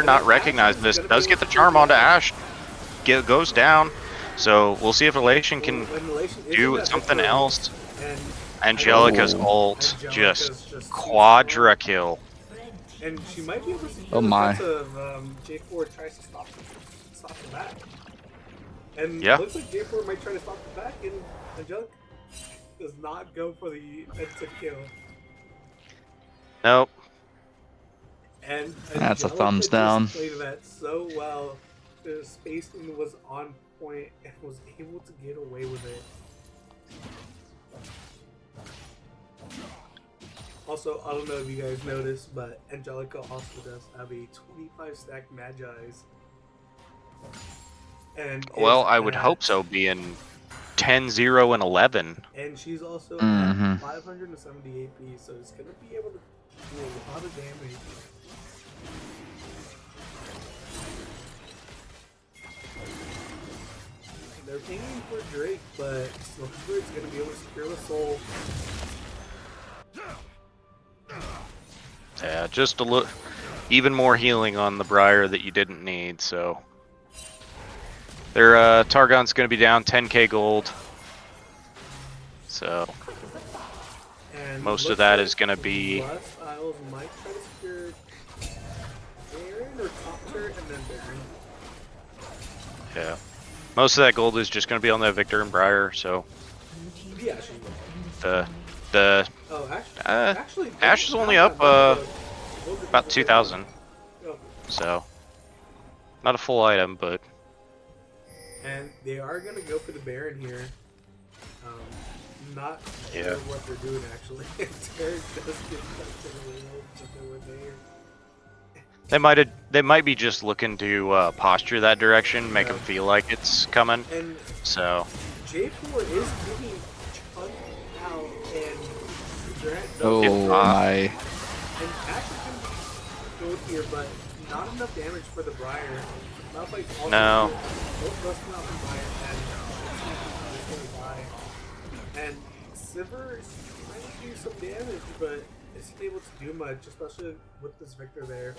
not recognizing this. Does get the charm onto Ash, goes down. So we'll see if Elation can when Elation is in do that something victory, else. and Angelica's Ooh. ult Angelica's just quadra kill. and she might be able to secure Oh my. the of J4 tries to stop the back. And Yeah. looks like J4 might try to stop the back, and Angelica does not go for the instant kill. Nope. And That's a Angelica thumbs just down. played that so well. The spacing was on point and was able to get away with it. Also, I don't know if you guys noticed, but Angelica also does have a 25 stack Magi's. And Well, is I would at- hope so, being 10, 0, and 11. And she's also Mhm. at 570 AP, so it's gonna be able to do a lot of damage. They're pinging for Drake, but Snowbird's gonna be able to secure the soul. Yeah, just a little, even more healing on the Briar that you didn't need. So their Targon's going to be down 10k gold. So And most of looks that like is going to be. West Isles might try to secure Baron or top turret and then Baron. Yeah, most of that gold is just going to be on that Victor and Briar. So Yeah, she the Oh, actually, Ash is only up about 2,000. Oh, So Not a full item, but And they are gonna go for the Baron here. Not Yeah. sure what they're doing actually. Tarek does get touched in the world, but they were there. they might be just looking to posture that direction, make Yeah. them feel like it's coming. And So J4 is getting chunked out, and Grant does Oh If, my. and Ash can be good here, but not enough damage for the Briar. Not like also No. both busting out the Briar and it's gonna die. And Sivir is trying to do some damage, but isn't able to do much, especially with this Victor there.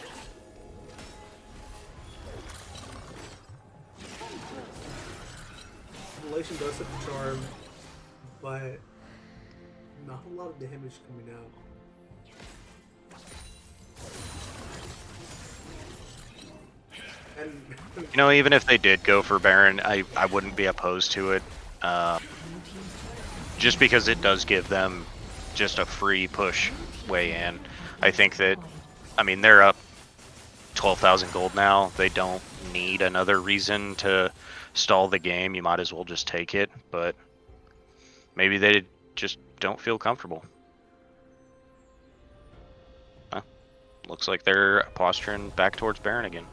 Relation does have the charm, but not a lot of damage coming out. And you know, even if they did go for Baron, I wouldn't be opposed to it. Just because it does give them just a free push way in. I think that, I mean, they're up 12,000 gold now. They don't need another reason to stall the game. You might as well just take it, but maybe they just don't feel comfortable. Huh. Looks like they're posturing back towards Baron again.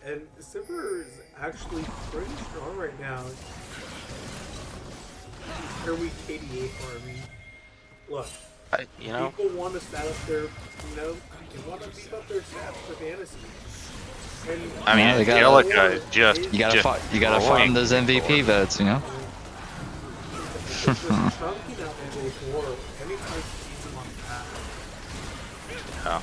And Sivir is actually pretty strong right now. Early KDA army. Look, You know, people want to stat up their, they want to beef up their stats for fantasy. And I mean, they gotta- Angelica just You gotta destroying farm those MVP J4. votes, you know. just chunking out J4 anytime she sees him on the path. Oh.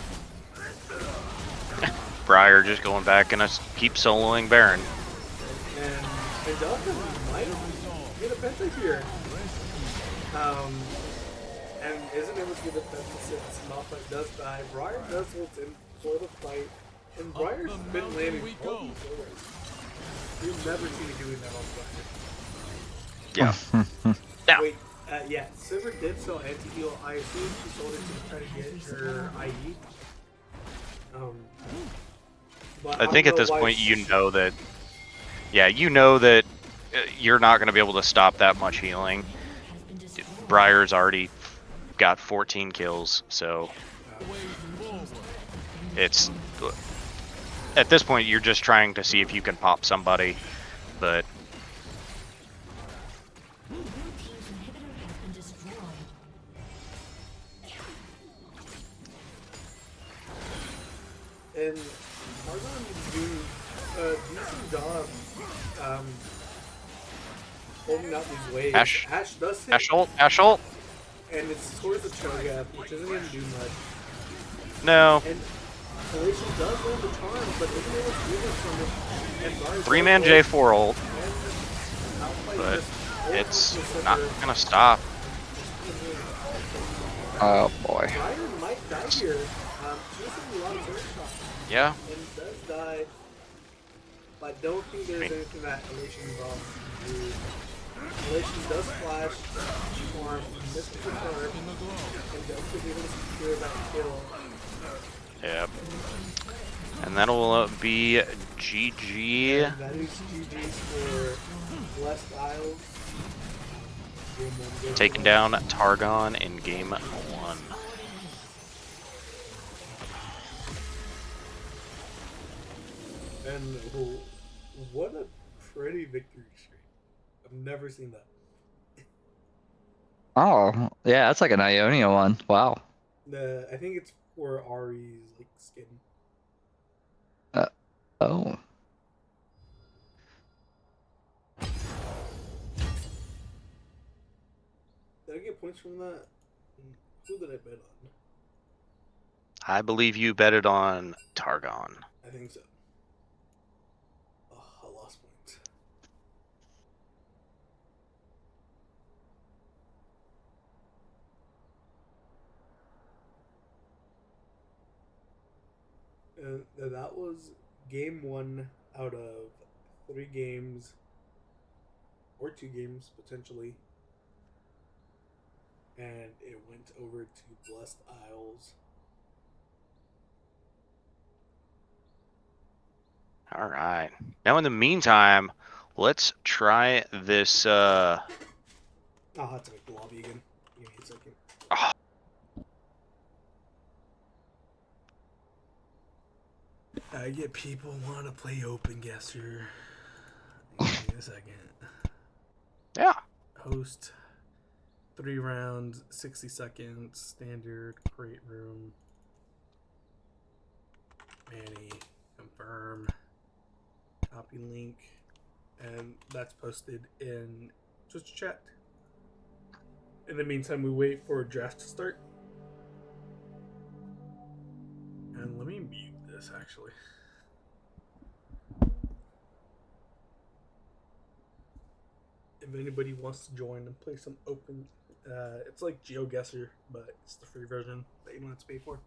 Briar just going back and keep soloing Baron. And Angelica might get a penta here. And isn't able to get a penta since Malphite does die. Briar does hold in for the fight. And Briar's been landing all these kills. You've never seen me doing that on Briar. Yeah. Yeah. Wait, yeah, Sivir did sell anti-heal. I assume she sold it to try to get her IE. But I think don't at this know why point she- you know that, yeah, you know that you're not going to be able to stop that much healing. Briar's already got 14 kills, so it's at this point you're just trying to see if you can pop somebody, but And Targon is doing a decent job holding out these waves. Ash does hit, Ash ult. and it's towards the Cho'Gath, which isn't going to do much. No. And Galatian does land the charm, but isn't able to do much from it. And Briar's 3-man ult, J4 ult, and Malphite but just it's ults the not Sivir. going to stop. Oh boy. Briar might die here. She's in a lot of turret shots. Yeah. And does die. But I don't think there's anything that Elation involved can do. Elation does flash, farm, misses the farm, and does be able to secure that kill. Yep. And that'll be GG. And that is GG's for Blessed Isles. Game one, game Taking one. down Targon in game 1. And what a pretty victory streak. I've never seen that. Oh, yeah, that's like an Ionia one. Wow. I think it's for Ari's like skin. Oh. Did I get points from that? Who did I bet on? I believe you betted on Targon. I think so. Oh, I lost points. And that was game 1 out of 3 games, or 2 games potentially. And it went over to Blessed Isles. All right. Now, in the meantime, let's try this. I'll have to make the lobby again. Give me a second. Oh, I get people want to play open guesser. Give me a second. yeah. Host 3 rounds, 60 seconds, standard, crate room. Manny, confirm, copy link, and that's posted in Twitch chat. In the meantime, we wait for a draft to start. And let me mute this actually. If anybody wants to join and play some open, it's like GeoGuessr, but it's the free version that you don't have to pay for.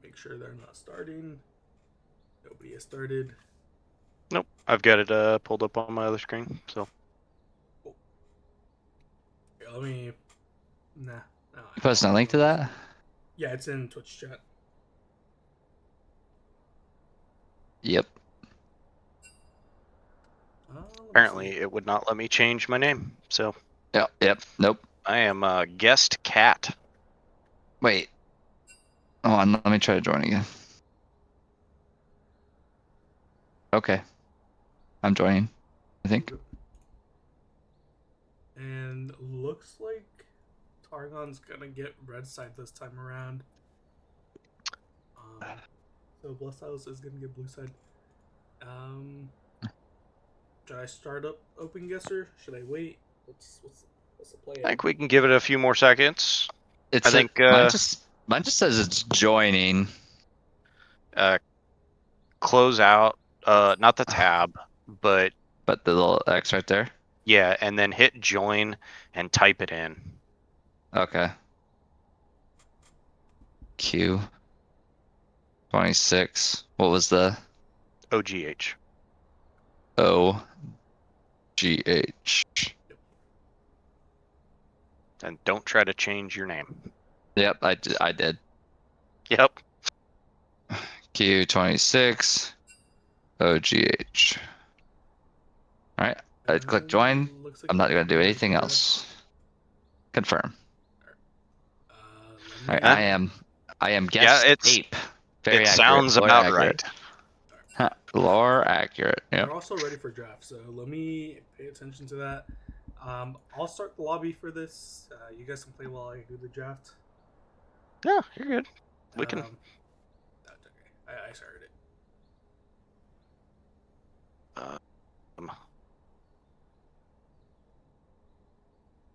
Make sure they're not starting. Nobody has started. Nope. I've got it pulled up on my other screen. So. Cool. Okay, let me. Nah. No, You posting a link to that? Yeah, it's in Twitch chat. Yep. Apparently, it would not let me change my name. So. Yep. Nope. I am guest cat. Wait. Hold on. Let me try to join again. Okay. I'm joining, I think. And looks like Targon's gonna get red side this time around. So Blessed House is gonna get blue side. Should I start up open guesser? Should I wait? What's the play? I think we can give it a few more seconds. I think mine just says it's joining. Close out, not the tab, but the little X right there. yeah, and then hit join and type it in. Okay. Q 26. What was the OGH. OGH? And don't try to change your name. Yep, I did. Yep. Q 26 OGH. All right. I click join. Like I'm not gonna do ready anything for else. Confirm. let All me- right. I am guest ape. Very it accurate. sounds Lore about accurate. right. Lore accurate. Yep. They're also ready for draft, so let me pay attention to that. I'll start the lobby for this. You guys can play while I do the draft. Yeah, you're good. We can. That's okay. I started it.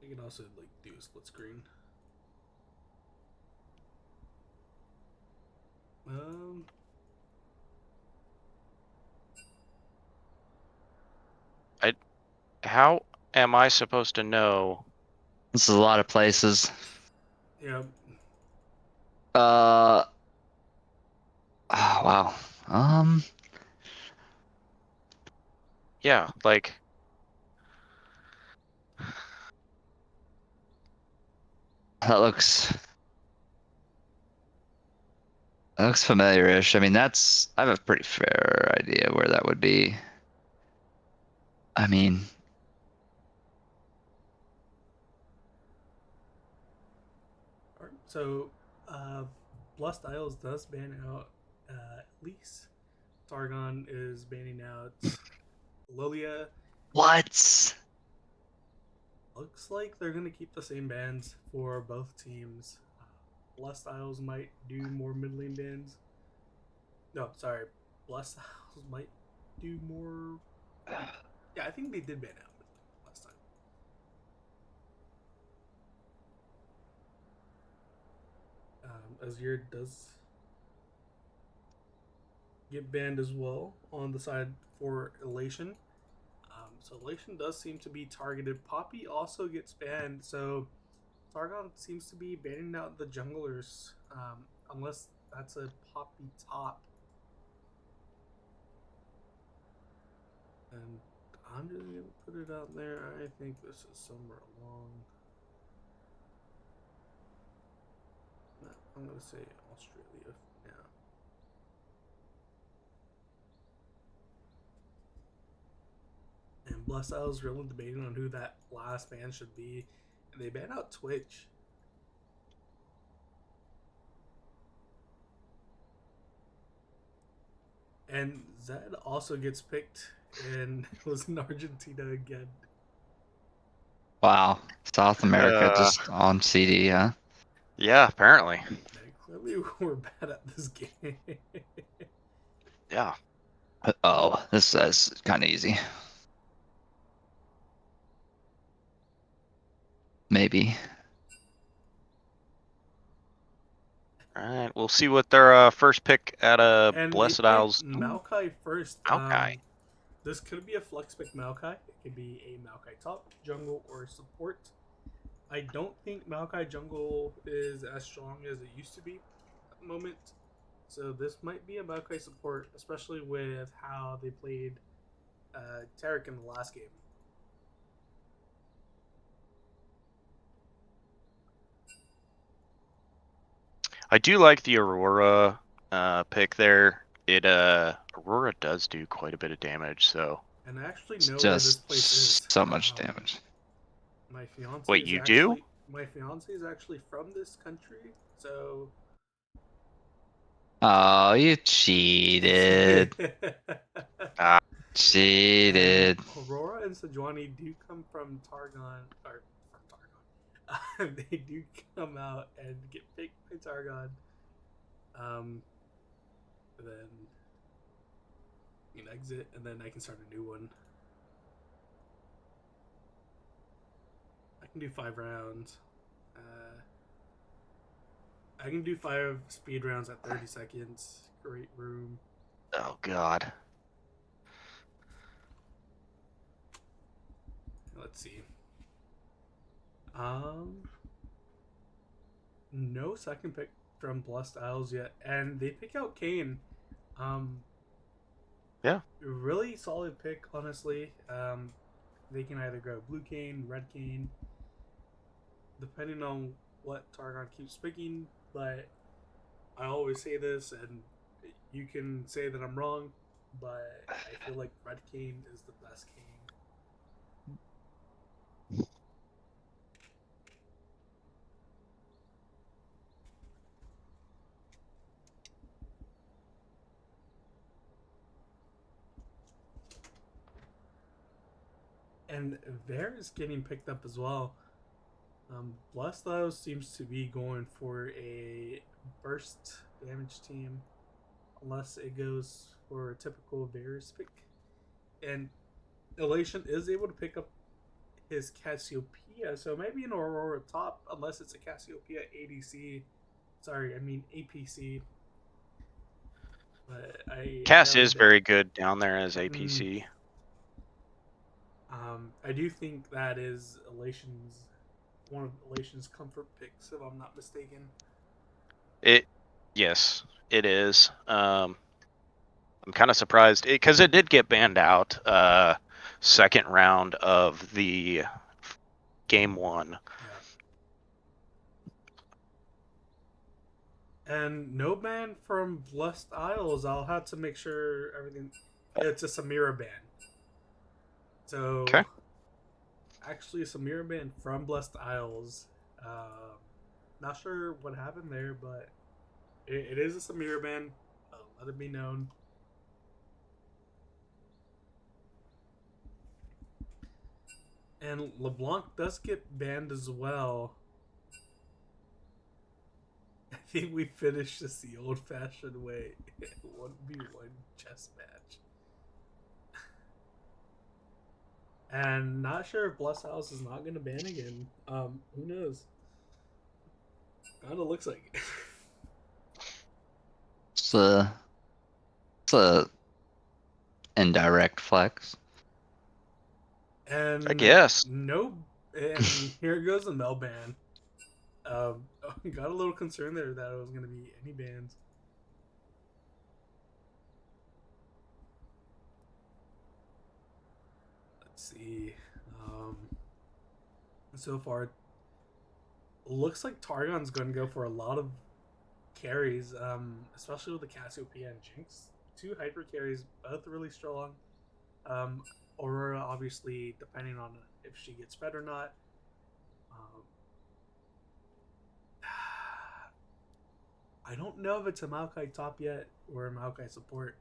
You can also like do a split screen. How am I supposed to know? This is a lot of places. Yeah. Oh, wow. Yeah, like. That looks familiar-ish. I mean, I have a pretty fair idea where that would be. I mean, Alright, so Blessed Isles does ban out at least. Targon is banning out Lilia. what? Looks like they're gonna keep the same bans for both teams. Blessed Isles might do more mid lane bans. No, sorry. Blessed Isles might do more. Yeah, I think they did ban out last time. Azir does get banned as well on the side for Elation. So Elation does seem to be targeted. Poppy also gets banned. So Targon seems to be banning out the junglers, unless that's a poppy top. And I'm just gonna put it out there. I think this is somewhere along. No, I'm gonna say Australia now. And Bless Isles really debating on who that last ban should be, and they ban out Twitch. And Zed also gets picked and was in Argentina again. Wow. South America just on CD, huh? Yeah, apparently. They clearly were bad at this game. Yeah. Oh, this is kind of easy. Maybe. All right, we'll see what their first pick at And Blessed they Isles. picked Maokai first. Maokai. This could be a flex pick Maokai. It could be a Maokai top, jungle, or support. I don't think Maokai jungle is as strong as it used to be at the moment. So this might be a Maokai support, especially with how they played Tarek in the last game. I do like the Aurora pick there. It Aurora does do quite a bit of damage, so. And I actually It's know where this just place is. so much damage. My fiance. Wait, is you actually, do? My fiance is actually from this country, so. Oh, you cheated. Ah, Cheated. And Aurora and Sejuani do come from Targon, or from Targon. They do come out and get picked by Targon. Then you can exit, and then I can start a new one. I can do 5 rounds. I can do 5 speed rounds at 30 seconds. Great room. oh God. Let's see. No second pick from Blessed Isles yet, and they pick out Kane. Yeah. Really solid pick, honestly. They can either go blue Kane, red Kane, depending on what Targon keeps picking. But I always say this, and you can say that I'm wrong, but I feel like red Kane is the best Kane. And Bear is getting picked up as well. Blessed Isles seems to be going for a burst damage team, unless it goes for a typical Varus pick. And Elation is able to pick up his Cassiopeia, so maybe an Aurora top, unless it's a Cassiopeia ADC. Sorry, I mean APC. But Cass is very good down there as APC. I do think that is one of Elation's comfort picks, if I'm not mistaken. Yes, it is. I'm kind of surprised because it did get banned out second round of the game 1. Yeah. And no ban from Blessed Isles. I'll have to make sure everything. It's a Samira ban. So, Okay. actually, a Samira ban from Blessed Isles. Not sure what happened there, but it is a Samira ban. Let it be known. And LeBlanc does get banned as well. I think we finished this the old-fashioned way. 1v1 chess match. And not sure if Bless House is not going to ban again. Who knows? Kind of looks like it. It's a indirect flex. And I guess. no. And here goes a Mel ban. Got a little concerned there that it was going to be any bans. Let's see. So far, it looks like Targon's going to go for a lot of carries, especially with the Cassiopeia and Jinx. 2 hyper carries, both really strong. Aurora, obviously, depending on if she gets fed or not. I don't know if it's a Maokai top yet or a Maokai support,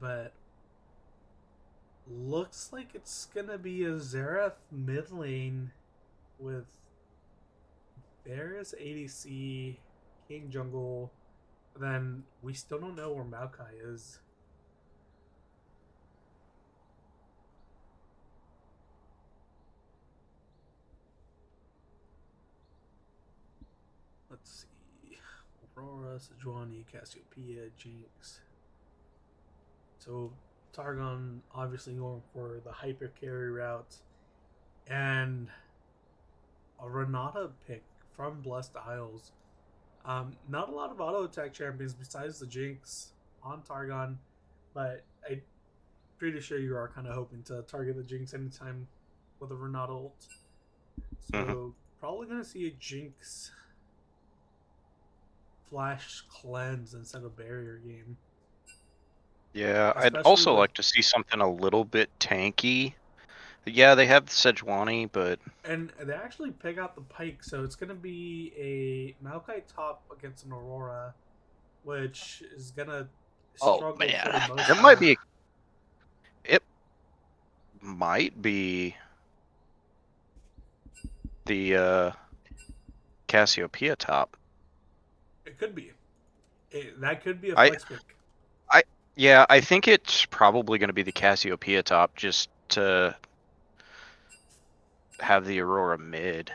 but looks like it's gonna be a Xerath mid lane with Varus ADC, King Jungle. Then we still don't know where Maokai is. Let's see. Aurora, Sejuani, Cassiopeia, Jinx. So Targon obviously going for the hyper carry route. And a Renata pick from Blessed Isles. Not a lot of auto attack champions besides the Jinx on Targon, but I'm pretty sure you are kind of hoping to target the Jinx anytime with a Renata ult. So probably going to see a Jinx Flash cleanse instead of barrier game. Yeah, I'd Especially also with- like to see something a little bit tanky. Yeah, they have the Sejuani, but And they actually pick out the Pike, so it's going to be a Maokai top against an Aurora, which is going to Oh, struggle man. for the most it might part. be. It might be the Cassiopeia top. It could be. That could be a I- flex pick. Yeah, I think it's probably going to be the Cassiopeia top just to have the Aurora mid.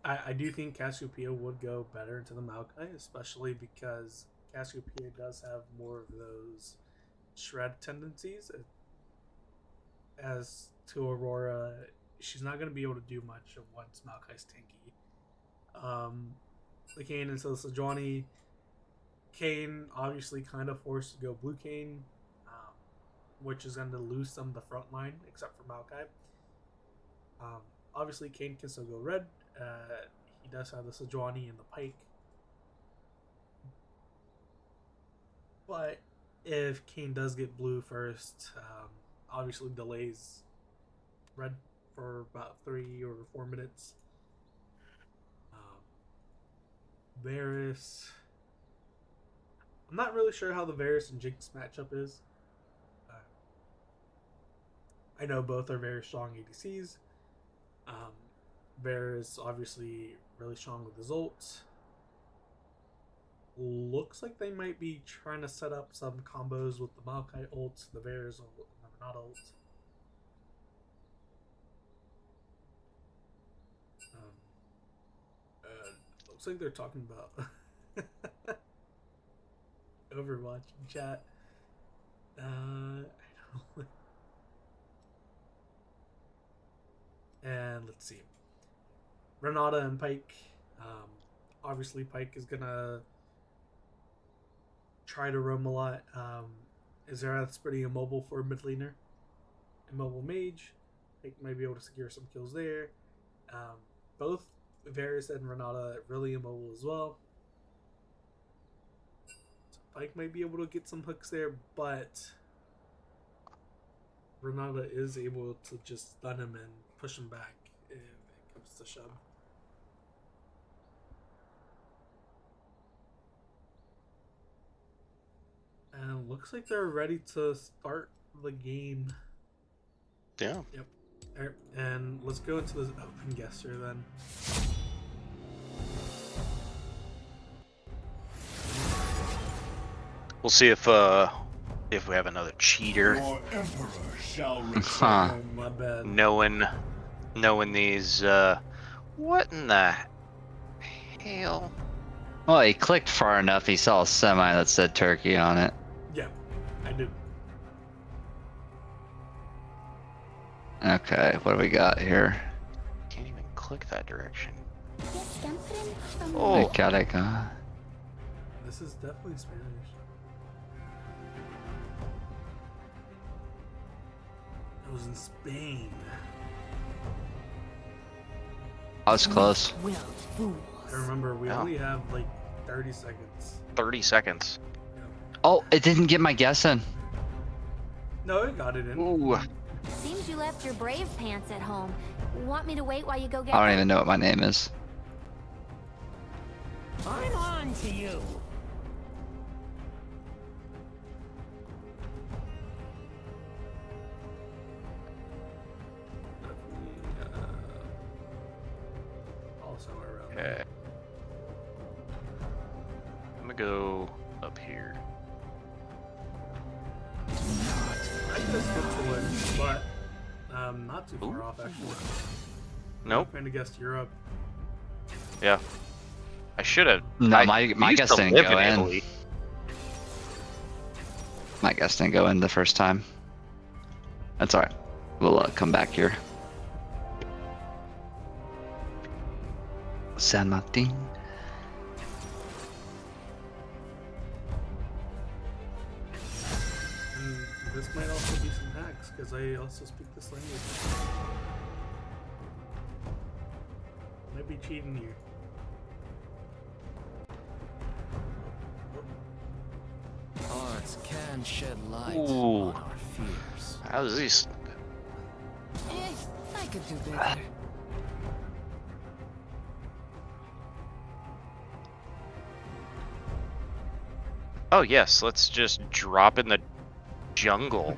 I do think Cassiopeia would go better into the Maokai, especially because Cassiopeia does have more of those shred tendencies. As to Aurora, she's not going to be able to do much once Maokai's tanky. The Kayn and so Sejuani. Kayn obviously kind of forced to go blue Kayn, which is going to lose some of the front line, except for Maokai. Obviously, Kayn can still go red. He does have the Sejuani and the Pike. But if Kayn does get blue first, obviously delays red for about 3 or 4 minutes. Varus. I'm not really sure how the Varus and Jinx matchup is. I know both are very strong ADCs. Varus obviously really strong with his ult. Looks like they might be trying to set up some combos with the Maokai ult, the Varus ult, and the Renata ult. Looks like they're talking about Overwatch in chat. I don't know. And let's see. Renata and Pike. Obviously, Pike is gonna try to roam a lot. Xerath's pretty immobile for a mid laner. Immobile mage. Pike might be able to secure some kills there. Both Varus and Renata really immobile as well. So Pike might be able to get some hooks there, but Renata is able to just stun him and push him back if it comes to shove. And it looks like they're ready to start the game. Yeah. Yep. Alright, and let's go into this open guesser then. We'll see if we have another cheater. Your emperor shall return. Huh. Oh, my bad. Knowing these what in the hell? Well, he clicked far enough. He saw a semi that said turkey on it. Yeah, I did. Okay, what do we got here? click that direction. Oh. Oh, This is definitely Spanish. It was in Spain. I was close. I remember we Oh. only have like 30 seconds. 30 seconds. Oh, it didn't get my guess in. No, it got it in. Ooh. Seems you left your brave pants at home. Want me to wait while you go get I don't them? even know what my name is. I'm on to you. Also around. Okay. I'm gonna go up here. I guess Switzerland, but not too far Ooh. off actually. Nope. I'm gonna guess Europe. Yeah. I should have. No, I my used guess to didn't live go in. Italy. My guess didn't go in the first time. That's alright. We'll come back here. San Martin. And this might also be some hacks because I also speak this language. Might be cheating here. Arts can shed light Ooh. on our fears. How's these? I could do better. Oh yes, let's just drop in the jungle.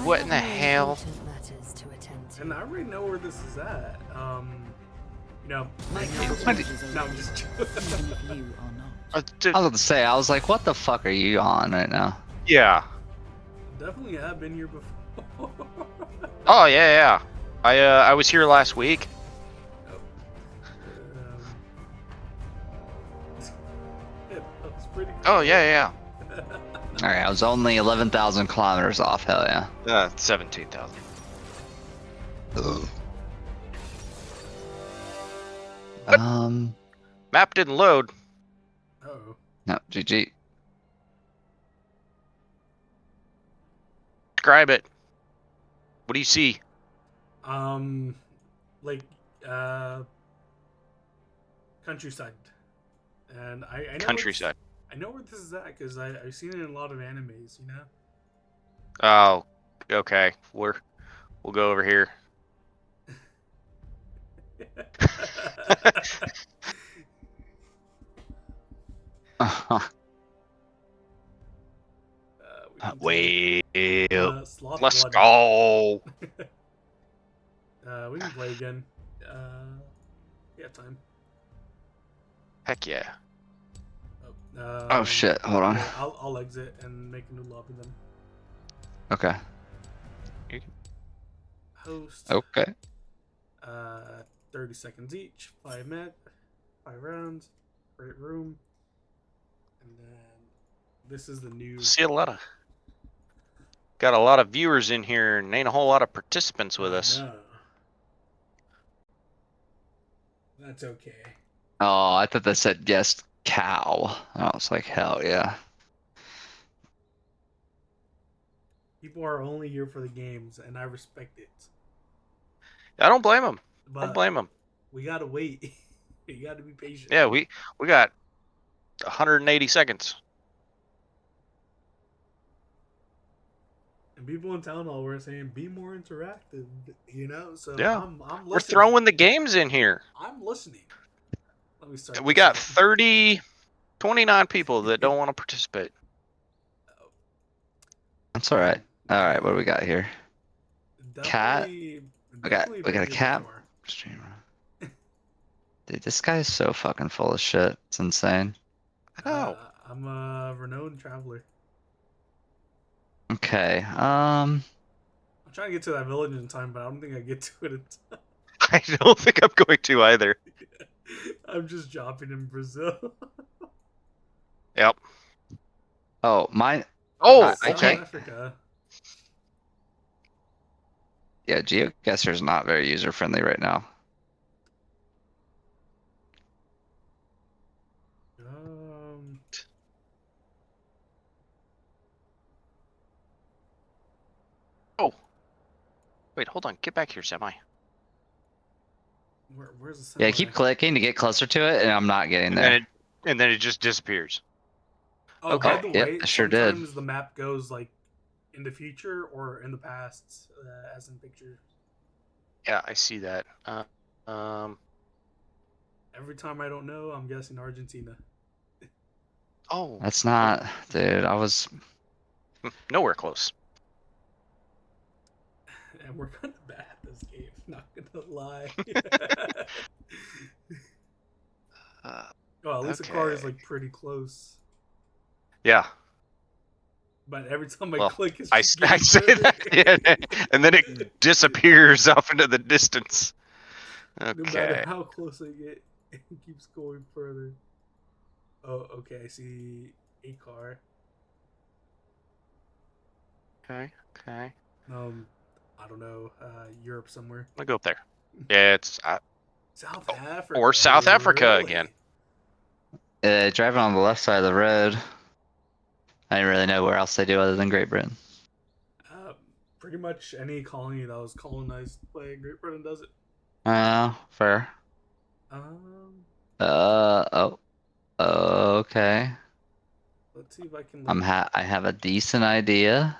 What in the hell? Matters to attend to. And I already know where this is at. You know, My been here counsel before. is No, I'm just even if you are not. Dude, I was about to say, I was like, what the fuck are you on right now? yeah. definitely have been here before. Oh yeah, yeah. I was here last week. That was pretty cool. Oh yeah, Alright, I was only 11,000 kilometers off. Hell yeah. yeah. 17,000. Map didn't load. Uh-oh. No, GG. Describe it. What do you see? Like countryside, and I know it's- Countryside. I know where this is at because I've seen it in a lot of animes. You know. Oh, okay. We'll go over here. Wait. Sloth Let's Blood. go. We can play again. Yeah, time. Heck yeah. Oh shit, hold on. Yeah, I'll exit and make a new lobby then. Okay. Host. Okay. 30 seconds each. 5 rounds. Great room. And then this is the new. See got a lot of viewers in here and ain't a whole lot of participants with us. No. That's okay. Oh, I thought that said guest cow. I was like, hell yeah. People are only here for the games, and I respect it. I don't blame them. But Don't blame them. we gotta wait. You gotta be patient. Yeah, we got 180 seconds. And people in town hall were saying, "Be more interactive," you know. So Yeah. I'm listening. We're throwing the games in here. I'm listening. Let me start. We this got up. 29 people that don't want to participate. That's alright. Alright, what do we got here? Cat? Definitely- We got definitely a been here cat. before. Streamer. Dude, this guy is so fucking full of shit. It's insane. I know. I'm a renowned traveler. Okay. I'm trying to get to that village in time, but I don't think I get to it in time. I don't think I'm going to either. I'm just dropping in Brazil. Yep. Oh, mine. Oh, I South can't- Africa. Yeah, GeoGuessr is not very user friendly right now. Um, Oh, wait, hold on. Get back here, Semi. where's the Yeah, semi? I keep clicking to get closer to it, and I'm not getting And there. then it just disappears. Oh, by Okay. the Yep, way, I sure did. sometimes the map goes like in the future or in the past, as in picture. Yeah, I see that. Every time I don't know, I'm guessing Argentina. Oh, That's not, dude. I was. nowhere close. And we're kind of bad at this game, not gonna lie. Well, at least the car is Okay. like pretty close. Yeah. But every time I Well, click, it's I just I getting say further. that, yeah, and then it disappears off into the distance. No matter Okay. how close I get, it keeps going further. Oh, okay. I see a car. Okay. Okay. I don't know. Europe somewhere. I'll go up there. Yeah, it's South Africa. or South Africa really? again. Driving on the left side of the road. I didn't really know where else they do other than Great Britain. Pretty much any colony that was colonized by Great Britain does it. Fair. Um, Oh, okay. let's see if I can. Like, I have a decent idea.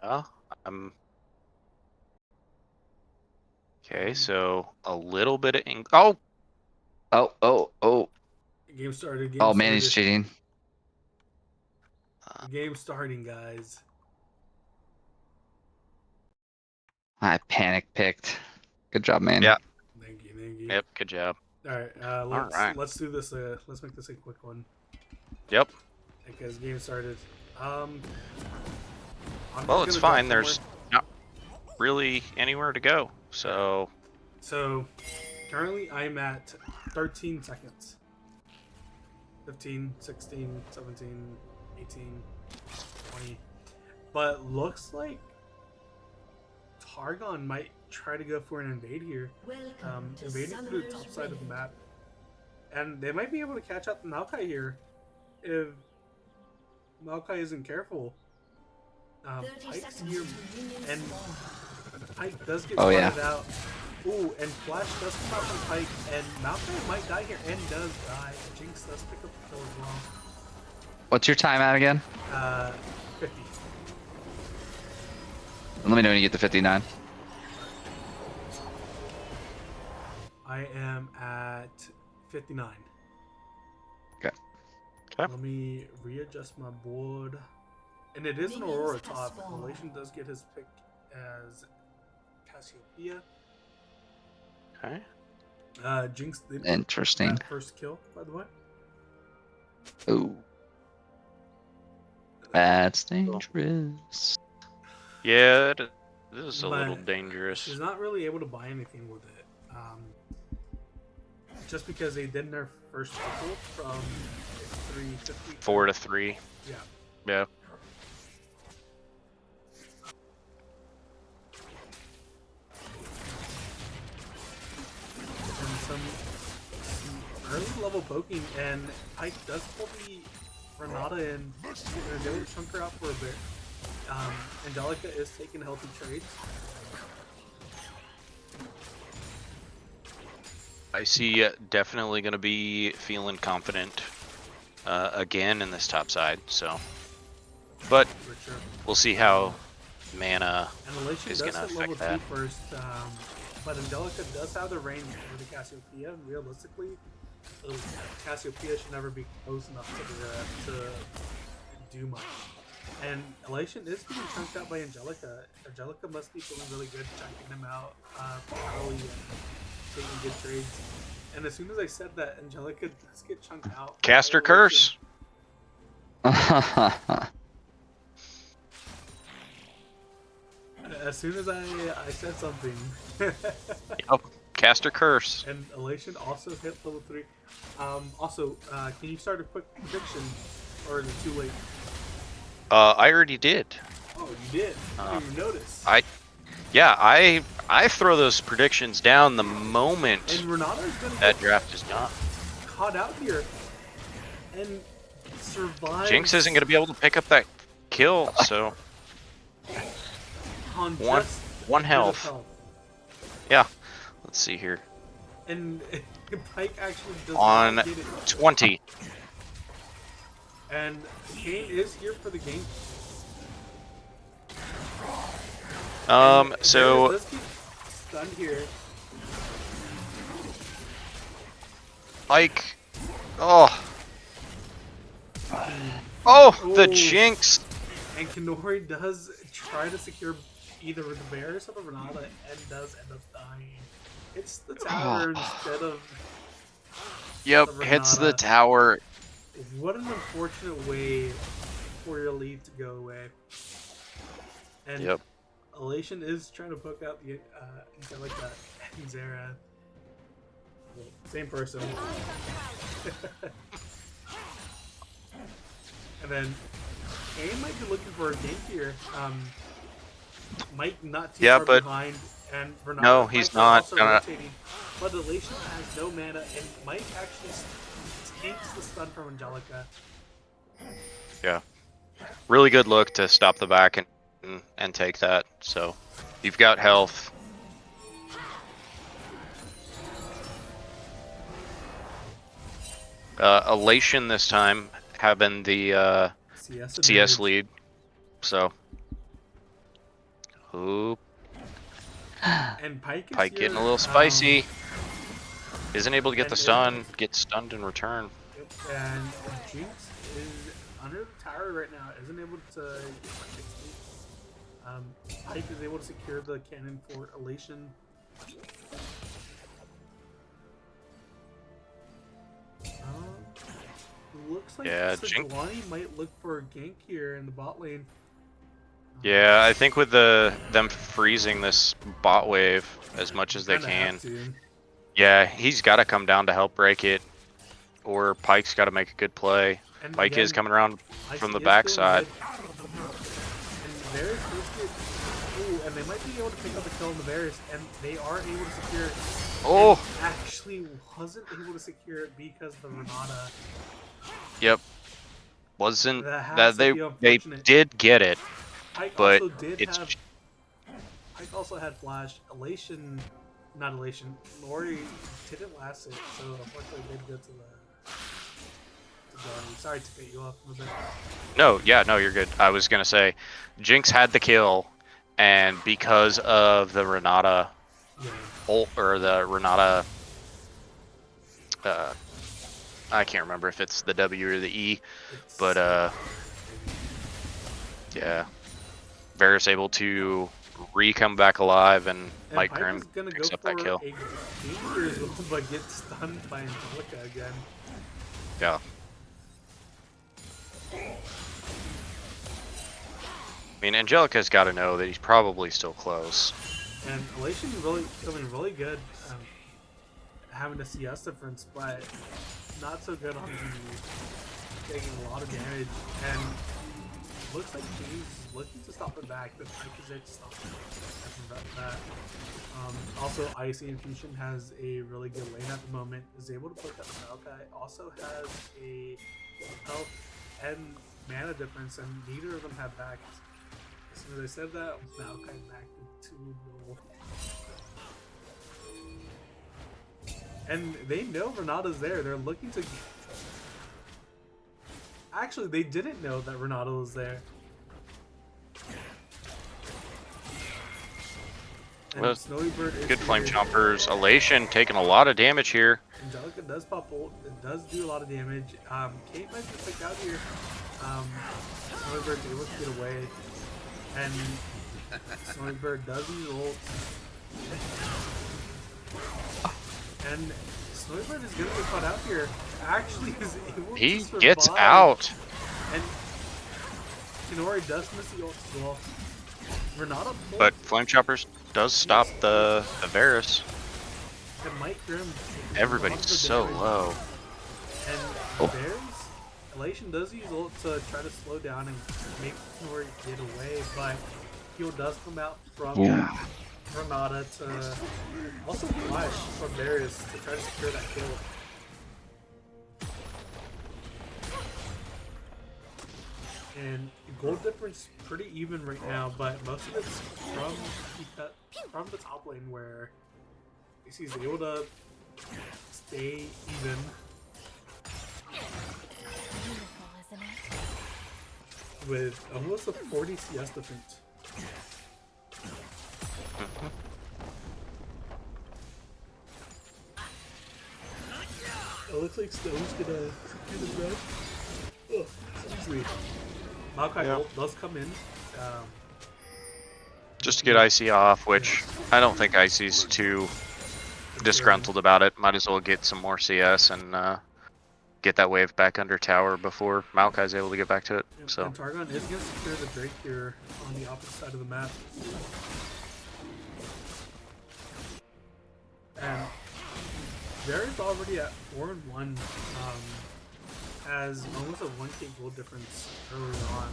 Yeah. I'm. Okay, so a little bit of Oh, Oh. game started. Game Oh started. man, he's cheating. The game's starting, guys. I panic picked. Good job, man. Yeah. Thank you. Yep. Good job. All right. Let's do this. Let's make this a quick one. Yep. Because game started. I'm Well, just it's gonna fine. drop There's not really anywhere to go. So. So, currently I'm at 13 seconds. 15, 16, 17, 18, 20. But looks like Targon might try to go for an invade here. Invading through the top side of the map. And they might be able to catch up to Maokai here if Maokai isn't careful. Pike's here, and Pike does get spotted out. Ooh, and Flash does come out from Pike, and Maokai might die here, and does die. Jinx does pick up the kill as well. What's your time at again? 50. Let me know when you get to 59. I am at 59. Okay. Let me readjust my board. And it is an Aurora top. Relation does get his pick as Cassiopeia. Okay. Jinx did Interesting. that first kill, by the way. Ooh. That's dangerous. Yeah, this is a little But dangerous. She's not really able to buy anything with it. Just because they did their first triple from 350. 4 to 3. Yeah. Yeah. And some early level poking, and Pike does pull the Renata in. They will chunk her out for a bit. Angelica is taking healthy trades. I see definitely going to be feeling confident again in this top side. So, but For sure. we'll see how mana And Elation is does going to hit level affect 2 that. first, but Angelica does have the range for the Cassiopeia. Realistically, Cassiopeia should never be close enough to do much. And Elation is being chunked out by Angelica. Angelica must be feeling really good, chunking him out early and taking good trades. And as soon as I said that, Angelica does get chunked out. Cast her curse. As soon as I said something. Yep. Cast her curse. And Elation also hit level 3. Also, can you start a quick prediction, or is it too late? I already did. Oh, you did. I didn't even notice. I throw those predictions down the moment And Renato's gonna that get draft is done. caught out here and survive. Jinx isn't gonna be able to pick up that kill, so on one just one a bit of health. Yeah. Let's see here. And Pike actually does On not get it. 20. And Kane is here for the game. And So let's get stunned here. Pike. Oh, the Jinx. And Kanori does try to secure either the Varus or the Renata and does end up dying. It's the tower instead of Yep, the hits the Renata. tower. What an unfortunate way for your lead to go away. And Yep. Elation is trying to poke out the Angelica and Zera. Well, same person. And then Kane might be looking for a gank here. Mike not too far but behind, and Renata, no, he's Mike's not also gonna- rotating, but Elation has no mana, and Mike actually takes the stun from Angelica. Yeah. Really good look to stop the back and take that. So you've got health. Elation this time having the CS lead. So ooh, And Pike is Pike here, getting a little spicy. Isn't able to get the stun, gets stunned in return. And Jinx is under the tower right now, isn't able to get much XP. Pike is able to secure the cannon for Elation. Looks like Jinx. Sejuani might look for a gank here in the bot lane. Yeah, I think with them freezing this bot wave as much as they Kinda can. have to. Yeah, he's got to come down to help break it, or Pike's got to make a good play. And Pike again, is coming around I from see the it backside. still red. And Varus does get... Ooh, and they might be able to pick up a kill on the Varus, and they are able to secure it. Oh! And actually wasn't able to secure it because the Renata. Yep. Wasn't That has that to they be they unfortunate. did get it, Pike but also did it's have... Pike also had flash. Elation... Not Elation. Lori didn't last it, so unfortunately they did go to the... Sorry to cut you off a bit. no, you're good. I was gonna say, Jinx had the kill, and because of the Renata Yeah. ult or the Renata, I can't remember if it's the W or the E, It's, but yeah, Varus able to come back alive, and Mike Pike Grimm is gonna picks go up that for kill. a gank here as well, but gets stunned by Angelica again. Yeah. I mean, Angelica's got to know that he's probably still close. And Elation really feeling really good, having a CS difference, but not so good on the taking a lot of damage. And looks like he's looking to stop it back, but Pike is there to stop that. Also, Icy Infusion has a really good lane at the moment. Is able to put that Maokai. Also has a health and mana difference, and neither of them have backs. As soon as I said that, Maokai backed to 2-0. And they know Renata's there. They're looking to... Actually, they didn't know that Renata was there. And Well, Snowy Bird is Good flame here. chompers. Elation taking a lot of damage here. Angelica does pop ult. It does do a lot of damage. Kate might be picked out here. Snowy Bird able to get away. And Snowy Bird does use ult. And Snowy Bird is gonna get caught out here. Actually is able He to gets survive. out. And Kinori does miss the ult as well. Renata pulls, But flame choppers does stop the Varus. and Mike Grimm. Everybody's so low. And Oh. Bears Elation does use ult to try to slow down and make Nori get away, but heal does come out from Ooh. Renata to also flash from Darius to try to secure that kill. And the gold difference pretty even right now, but most of it's from the top lane where he's able to stay even. Beautiful, isn't it? With almost a 40 CS difference. It looks like Snow's gonna do the red. Oh, easily. Maokai ult does come in. Just to get Icy off, which I don't think Icy's too disgruntled about it. Might as well get some more CS and get that wave back under tower before Maokai's able to get back to it. So. And Targon is going to secure the Drake here on the opposite side of the map. And Varys already at 4-1, has almost a 1k gold difference early on.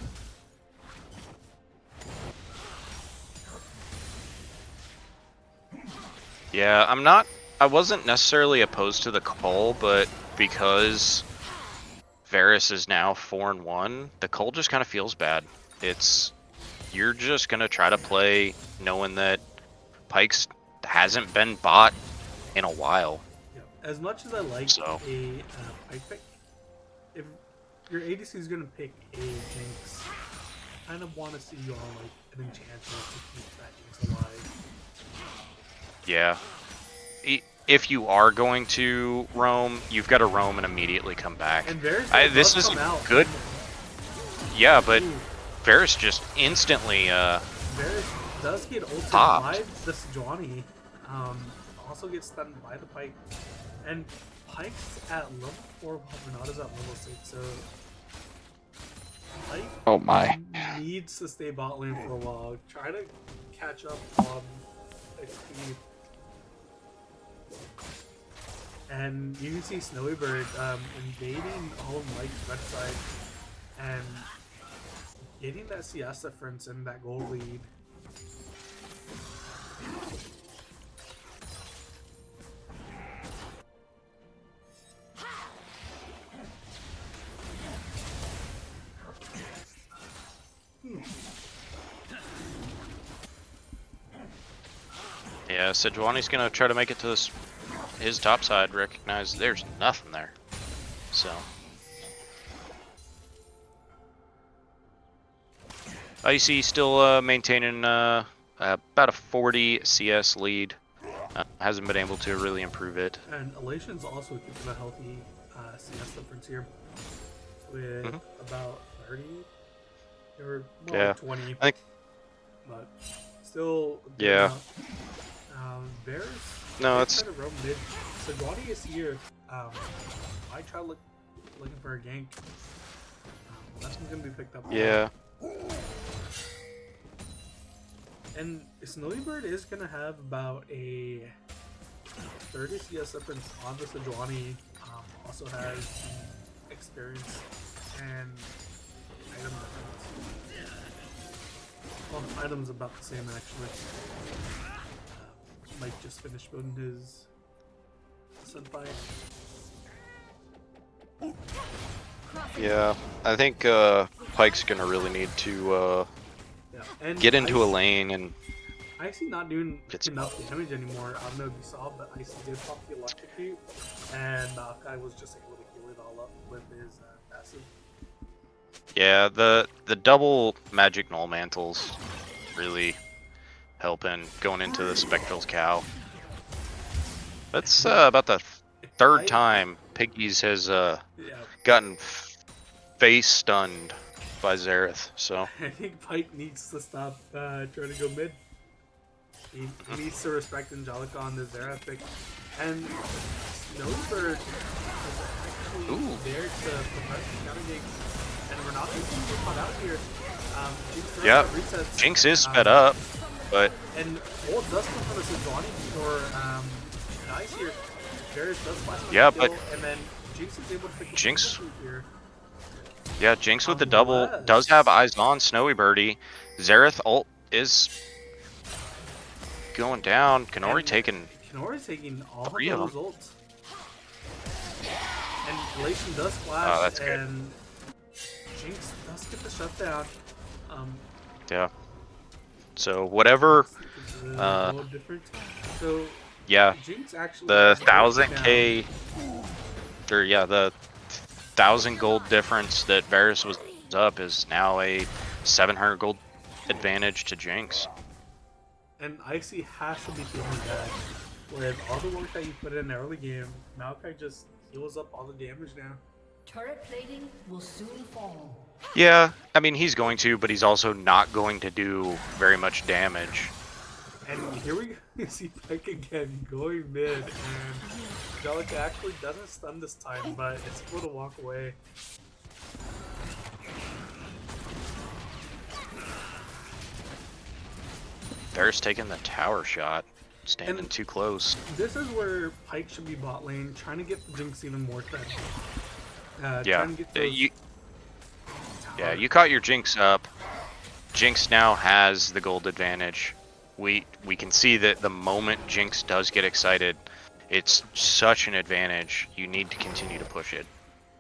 Yeah, I wasn't necessarily opposed to the call, but because Varys is now 4-1, the call just kind of feels bad. You're just gonna try to play knowing that Pyke's hasn't been bought in a while. Yeah. As much as I like a Pyke pick, if your ADC is gonna pick a Jinx, I kind of want to see you on like an enchantment to keep that Jinx alive. Yeah. If you are going to roam, you've got to roam and immediately come back. And Varys this is good. Yeah, but Varys just instantly Varys does get ulted popped. by the Sejuani. Also gets stunned by the Pyke. And Pyke's at level 4 while Renata's at level 6, so Pyke Oh my. needs to stay bot lane for a while. Try to catch up on XP. And you can see Snowy Bird invading all of Mike's red side and getting that CS difference and that gold lead. Yeah, Sejuani's gonna try to make it to his top side, recognize there's nothing there. So Icy still maintaining about a 40 CS lead. Hasn't been able to really improve it. And Elation's also keeping a healthy CS difference here with about 30 or more Yeah. like 20. I think. But still, Yeah. Varys. No, it's kind of roam mid. Sejuani is here. I try looking for a gank. That's gonna be picked up. Yeah. And Snowy Bird is gonna have about a 30 CS difference on the Sejuani. Also has experience and item difference. Well, items about the same actually. Mike just finished building his Senpai. Yeah, I think Pyke's gonna really need to and get into a lane and. Icy not doing enough damage anymore. I don't know if you saw, but Icy did pop the electrocute, and Maokai was just able to heal it all up with his passive. Yeah, the double magic null mantles really helping going into the Spectral's Cow. That's about the third time Piggies has gotten face stunned by Xerath. So I think Pyke needs to stop trying to go mid. He needs to respect Angelica on the Xerath pick. And Snowbird is actually there to prevent the counter ganks. And we're not being caught out here. yeah, resets, Jinx is sped up, but and ult does come from the Sejuani or Ice here. Varys does flash yeah, kill, but and then Jinx is able to pick Jinx here. Yeah, Jinx with the double does have eyes on Snowy Birdie. Xerath ult is going down. Kenori taking Kenori's taking all of 3 of those them. ults. And Elation does flash, Oh, that's good. and Jinx does get the shutdown. Yeah. So whatever. Different. So Yeah, Jinx actually the has broken 1000k. Or yeah, the 1000 gold difference that Varus was up is now a 700 gold advantage to Jinx. And Icy has to be feeling bad. With all the work that you put in the early game, Maokai just heals up all the damage now. Turret plating will soon fall. Yeah, I mean he's going to, but he's also not going to do very much damage. And here we go, see Pike again going mid, and Angelica actually doesn't stun this time, but it's able to walk away. Varus taking the tower shot, standing too close. This is where Pike should be bot lane, trying to get the Jinx even more fed. Yeah, trying to get those you caught your Jinx up. Jinx now has the gold advantage. We can see that the moment Jinx does get excited, it's such an advantage. You need to continue to push it.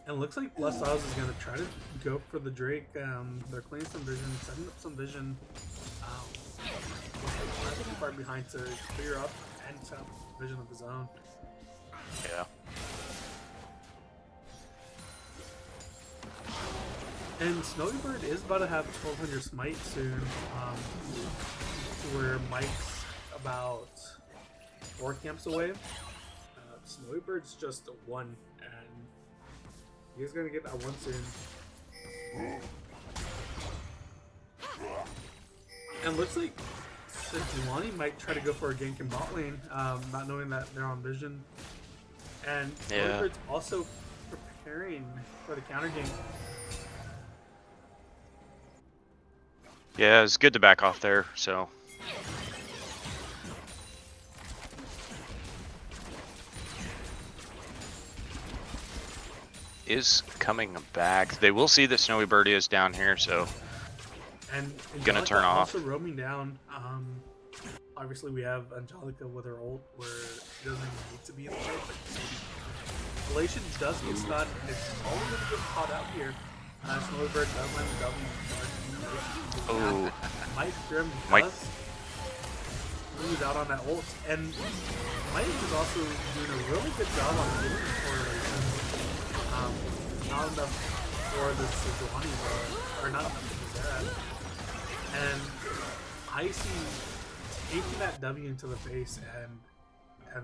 And it looks like Blessed Isles is going to try to go for the Drake. They're clearing some vision, setting up some vision. Too far behind to clear up and set up vision of his own. Yeah. And Snowy Bird is about to have 1200 smite soon, where Mike's about 4 camps away. Snowy Bird's just a 1, and he's gonna get that 1 soon. And looks like Sejuani might try to go for a gank in bot lane, not knowing that they're on vision. And Snowy Bird's also preparing for the counter gank. Yeah, it's good to back off there, so. Is coming back. They will see that Snowy Birdie is down here, so. And gonna turn off. Also roaming down. Obviously we have Angelica with her ult where she doesn't even need to be in the fight. Elation does get stunned, and it's probably gonna get caught out here. Snowy Bird does land the W. Oh. Mike Grim Mike. does lose out on that ult, and Mike is also doing a really good job on healing for Elation. Not enough for the Sejuani though, or not enough for that. And Icy taking that W into the face, and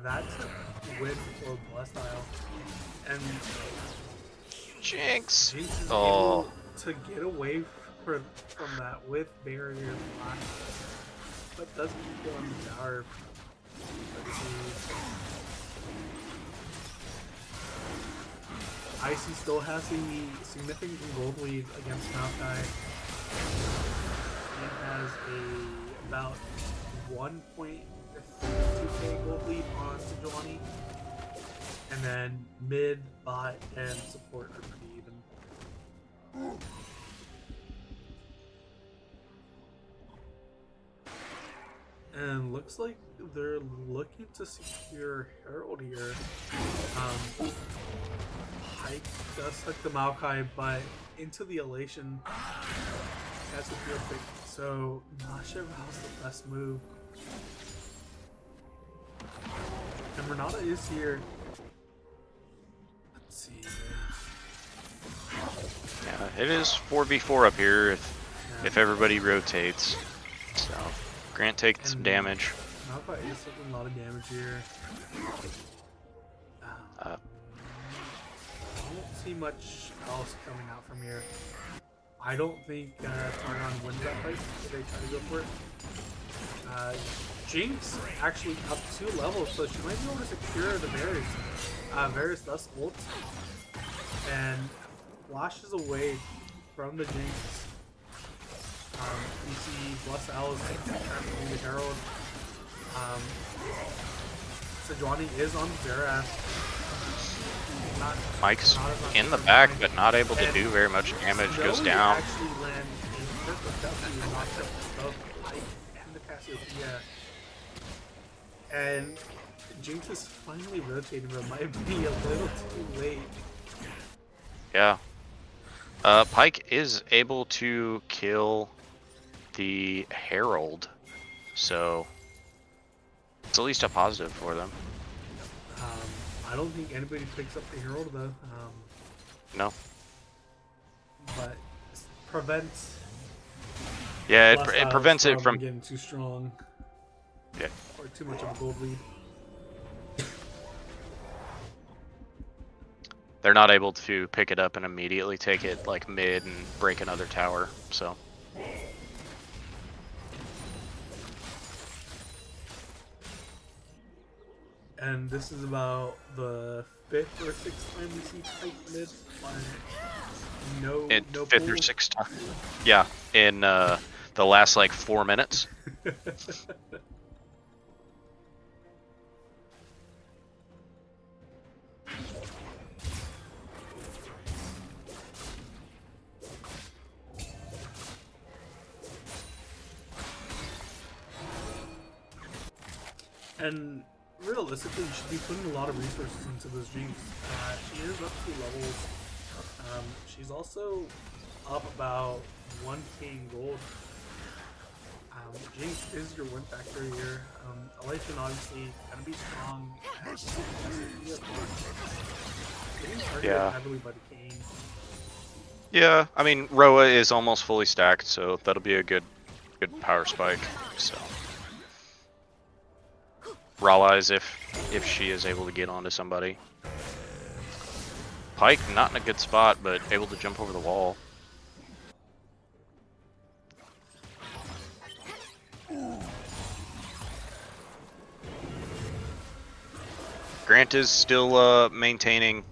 that's a win for Blessed Isle. And Jinx. Jinx is able to get away from that with barrier flash, but doesn't go on the tower. Let's see. Icy still has a significant gold lead against Maokai. He has about 1.2k gold lead on Sejuani. And then mid, bot, and support are pretty even. And looks like they're looking to secure Herald here. Pike does hook the Maokai, but into the Elation has a field pick. So not sure how's the best move. And Renata is here. Let's see. Yeah, it is 4v4 up here if everybody rotates. So Grant taking some damage. Maokai is taking a lot of damage here. I don't see much else coming out from here. I don't think Targon wins that fight if they try to go for it. Jinx actually up 2 levels, so she might be able to secure the Varus. Varus thus ults and flashes away from the Jinx. You see Blessed Isles trying to do the Herald. Sejuani is on Xerath. not. Mike's Not as in the much back, time. but not able to And do very much damage. Goes Snowy down. actually land a perfect W and knocked up both Pike and the Cassiopeia. And Jinx is finally rotating, but might be a little too late. Yeah. Pike is able to kill the Herald, so it's at least a positive for them. I don't think anybody picks up the Herald though. No. But prevents. Yeah, it Blastoise prevents it from. getting too strong. Yeah. Or too much of a gold lead. They're not able to pick it up and immediately take it like mid and break another tower. So. And this is about the 5th or 6th time we see Pike mid. No, no Fifth or pull. sixth time. Yeah, in the last like 4 minutes. And realistically, you should be putting a lot of resources into this Jinx. She is up 2 levels. She's also up about 1k in gold. Jinx is your win factor here. Elation obviously gonna be strong. Getting targeted Yeah. heavily by the Kane. Yeah, I mean Roa is almost fully stacked, so that'll be a good power spike. So Rallies if she is able to get onto somebody. Pike not in a good spot, but able to jump over the wall. Grant is still maintaining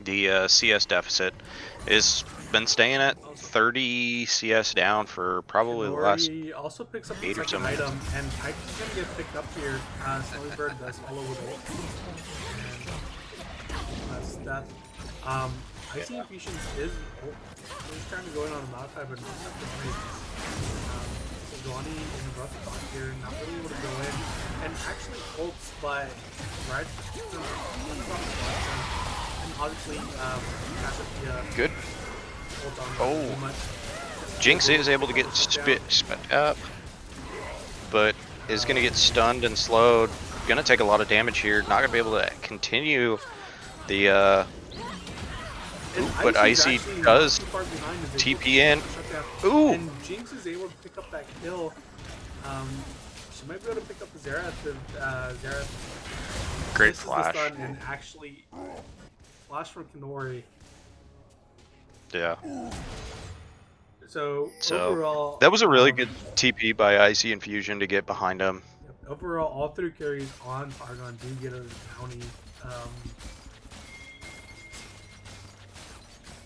the CS deficit. Is been staying at 30 CS down for probably the last. Nori also picks up the 8 or so second minutes. item, and Pike is gonna get picked up here. Snowy Bird does follow with ult, and that's death. Icy Infusion is trying to go in on the Malachi, but not enough to break. So Guani in a rough spot here, not really able to go in, and actually ults, but right. And obviously, Cassiopeia Good. ult on Oh. too much. Jinx is able to get spit up, but is going to get stunned and slowed. Going to take a lot of damage here. Not going to be able to continue the. And But Icy actually does not too far behind, is able TP in. to shut down. Ooh. And Jinx is able to pick up that kill. She might be able to pick up the Xerath if Xerath Great misses the flash. stun and actually flash from Kanori. Yeah. So So overall, that was a really good TP by Icy Infusion to get behind him. overall, all 3 carries on Targon do get a bounty.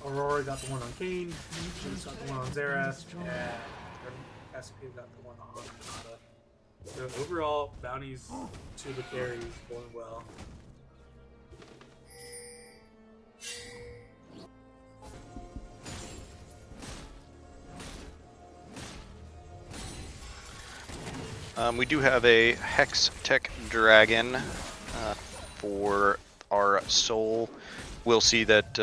Aurora got the one on Kane, Jinx got the one on Xerath, and Cassiopeia got the one on Renata. So overall, bounties to the carries going well. We do have a Hextech Dragon for our soul. We'll see that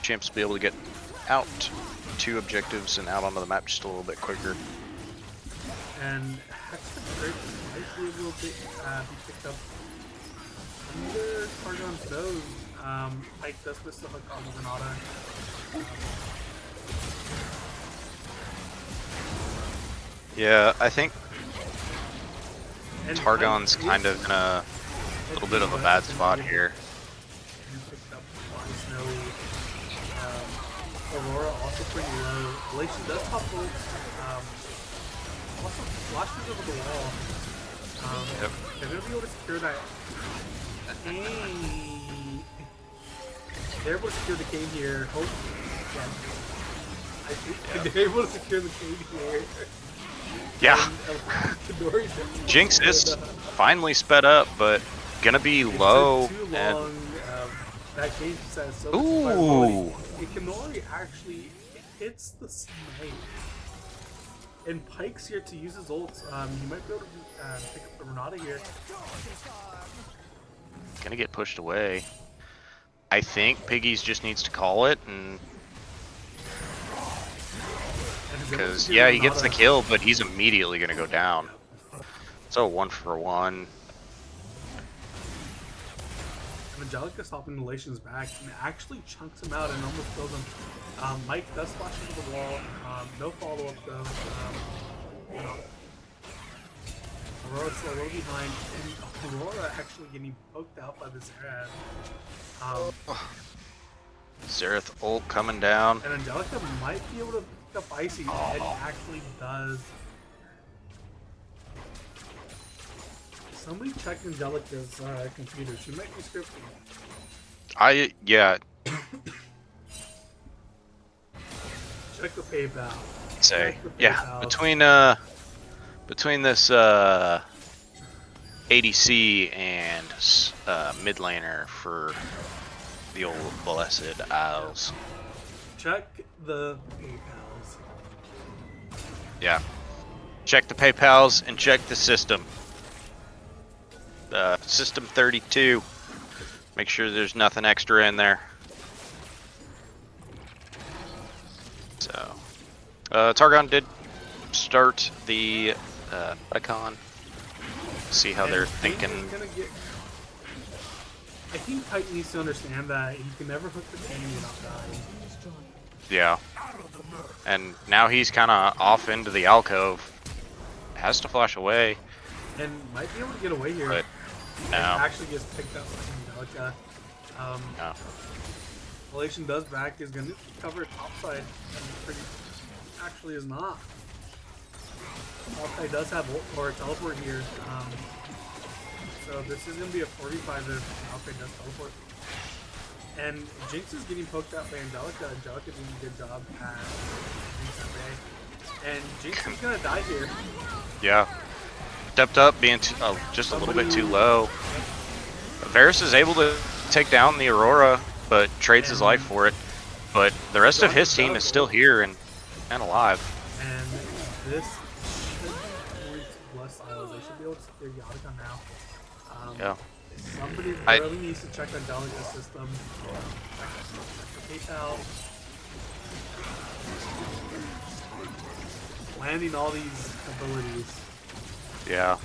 champs will be able to get out 2 objectives and out onto the map just a little bit quicker. And Hextech Drake might be able to be picked up under Targon's nose. Pike does miss the hook on the Renata. Yeah, I think And Targon's Pike kind is of in a little bit of a bad spot here. And picked up by Snowy. Aurora also pretty low. Elation does pop ult. Also flashes over the wall. Yep. They're gonna be able to secure that. Hey. They're able to secure the cave here. Hope. Yeah. I think they're able to secure the cave here. Yeah. And, Jinx is finally sped up, but gonna be it low took too and long that game says so much survivability. Ooh. Ikanori actually hits the smite. And Pike's here to use his ults. You might be able to pick up the Renata here. Gonna get pushed away. I think Piggies just needs to call it, and because yeah, he gets the kill, but he's immediately gonna go down. So 1-for-1. Angelica stopping Elation's back and actually chunks him out and almost kills him. Mike does flash into the wall. No follow-up though. You know, Aurora's still a little behind, and Aurora actually getting poked out by the Zerad. Zereth ult coming down. And Angelica might be able to pick up Icy, and actually does. Somebody check Angelica's computer. She might be scripting. Yeah. Check the PayPal. Say Check the yeah. PayPal. Between this ADC and mid laner for the old blessed Isles. Check the PayPals. Yeah. Check the PayPals and check the system. System 32. Make sure there's nothing extra in there. So, Targon did start the icon. See how they're thinking. I think Pike needs to understand that he can never hook the team without dying. Yeah. And now he's kind of off into the alcove. Has to flash away. And might be able to get away here. But no. Actually gets picked up by Angelica. No. Elation does back, is going to cover topside. Actually is not. Topside does have ult or teleport here. So this is going to be a 45 if Alpay does teleport. And Jinx is getting poked out by Angelica. Angelica doing a good job at Jinx Alpay. And Jinx is going to die here. Yeah. Stepped up, being just a little bit too low. Varus is able to take down the Aurora, but trades his life for it. But the rest of his team is still here and alive. And this should be Bless Isles. They should be able to secure Yataka now. Yeah. Somebody really needs to check Angelica's system. Check PayPal. Landing all these abilities. Yeah.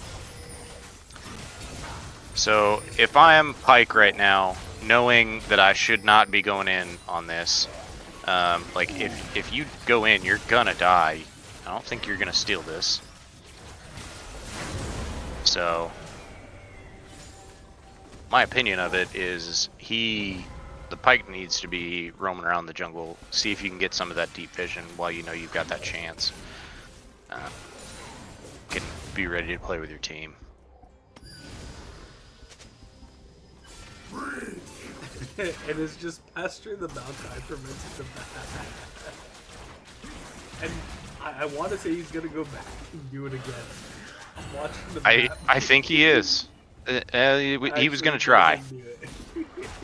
So if I am Pike right now, knowing that I should not be going in on this, like if you go in, you're gonna die. I don't think you're gonna steal this. So my opinion of it is the Pike needs to be roaming around the jungle, see if you can get some of that deep vision while you know you've got that chance. Can be ready to play with your team. And it's just pestering the Maokai prevents it to back. And I want to say he's gonna go back and do it again. I'm watching the map. I think he is. He was gonna try.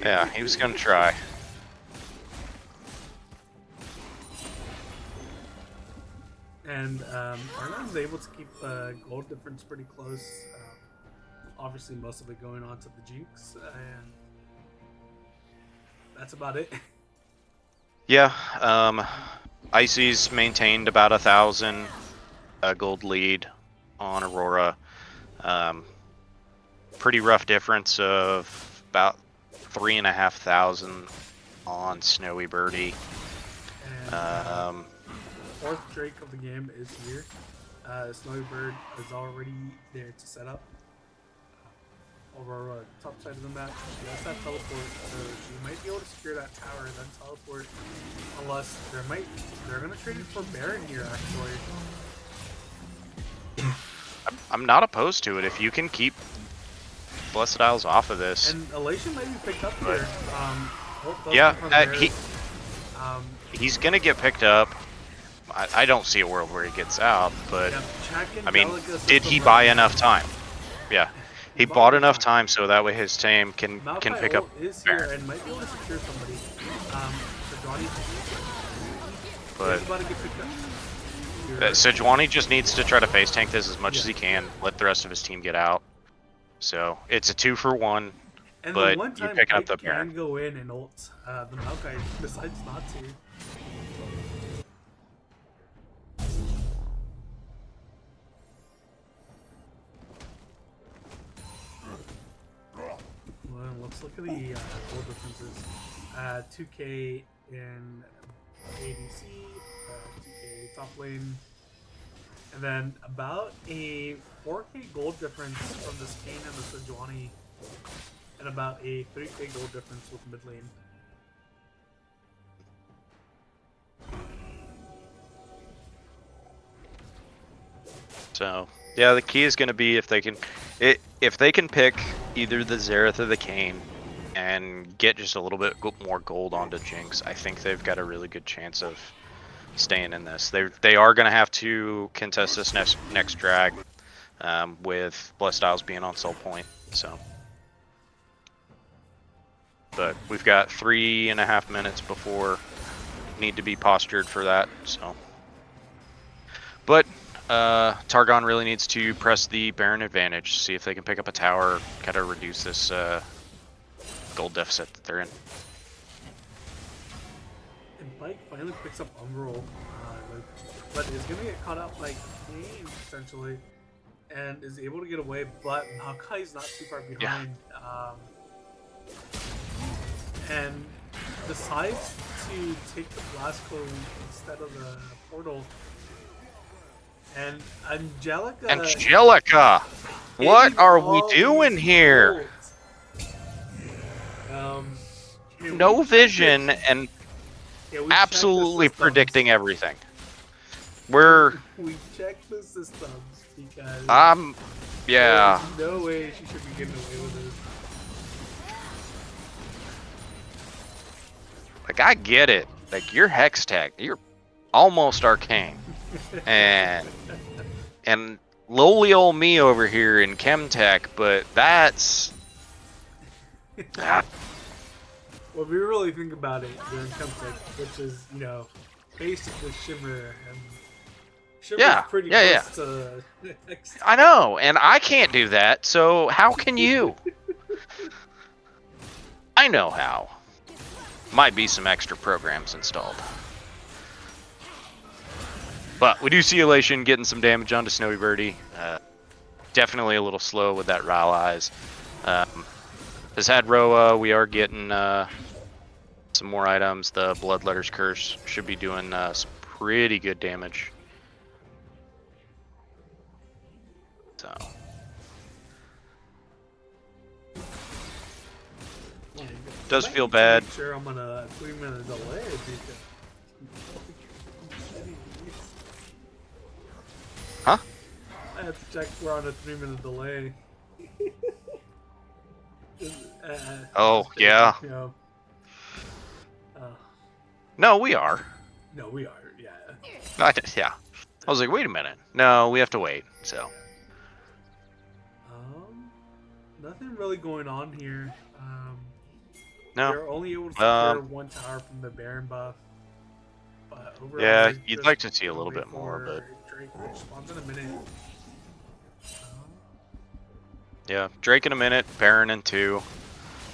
Yeah, he was gonna try. And Arnon's able to keep gold difference pretty close. Obviously, most of it going on to the Jinx, and that's about it. Yeah, Icy's maintained about 1,000 gold lead on Aurora. Pretty rough difference of about 3,500 on Snowy Birdie. And, fourth Drake of the game is here. Snowy Bird is already there to set up. Aurora, top side of the map, she does have teleport, so she might be able to secure that tower and then teleport. Unless they're gonna trade it for Baron here actually. I'm not opposed to it if you can keep Blessed Isles off of this. And Elation might be picked up here. Yeah, he's gonna get picked up. I don't see a world where he gets out, but yeah, I mean, did he buy enough time? Yeah. He bought enough time so that way his team can pick up. Is here and might be able to secure somebody. Sejuani, But about to get picked up. Sejuani just needs to try to face tank this as much as he can. Let the rest of his team get out. So it's a 2-for-1. And but the one you're time picking up Pike the Baron. can go in and ult the Maokai decides not to. Well, let's look at the goal differences. 2K in ADC, 2K top lane, and then about a 4K gold difference from this Kane and the Sejuani, and about a 3K gold difference with mid lane. So yeah, the key is going to be if they can pick either the Xerath or the Kayn and get just a little bit more gold onto Jinx. I think they've got a really good chance of staying in this. They are going to have to contest this next drag with Blessed Isles being on soul point. So, but we've got 3.5 minutes before need to be postured for that. So, but Targon really needs to press the Baron advantage, see if they can pick up a tower, kind of reduce this gold deficit that they're in. And Pike finally picks up Umbral, but is going to get caught out by Kane, essentially, and is able to get away, but Maokai's not too far behind. Yeah. And decides to take the blast code instead of the portal. And Angelica! What are we doing here? No vision and absolutely predicting everything. We checked the systems because yeah. There's no way she should be getting away with it. Like, I get it. Like, you're Hextech. You're almost arcane. and lowly old me over here in Chemtech, but that's Well, if you really think about it, you're in Chemtech, which is, basically Shimmer, and Shimmer's pretty close to Hextech. I know, and I can't do that, so how can you? I know how. Might be some extra programs installed. But we do see Elation getting some damage onto Snowy Birdie. Definitely a little slow with that Ral Eyes. Has had Roa. We are getting some more items. The Bloodletter's Curse should be doing some pretty good damage. So. Does feel bad. Sure, I'm gonna 3-minute delay. Huh? I have to check we're on a 3-minute delay. Oh, yeah. No, we are. No, we are, yeah. Yeah. I was like, wait a minute. No, we have to wait, so. Nothing really going on here. No. They're only able to secure one tower from the Baron buff. But overall, yeah, you'd like to see a little bit more, but Drake responds in a minute. Yeah, Drake in a minute, Baron in 2.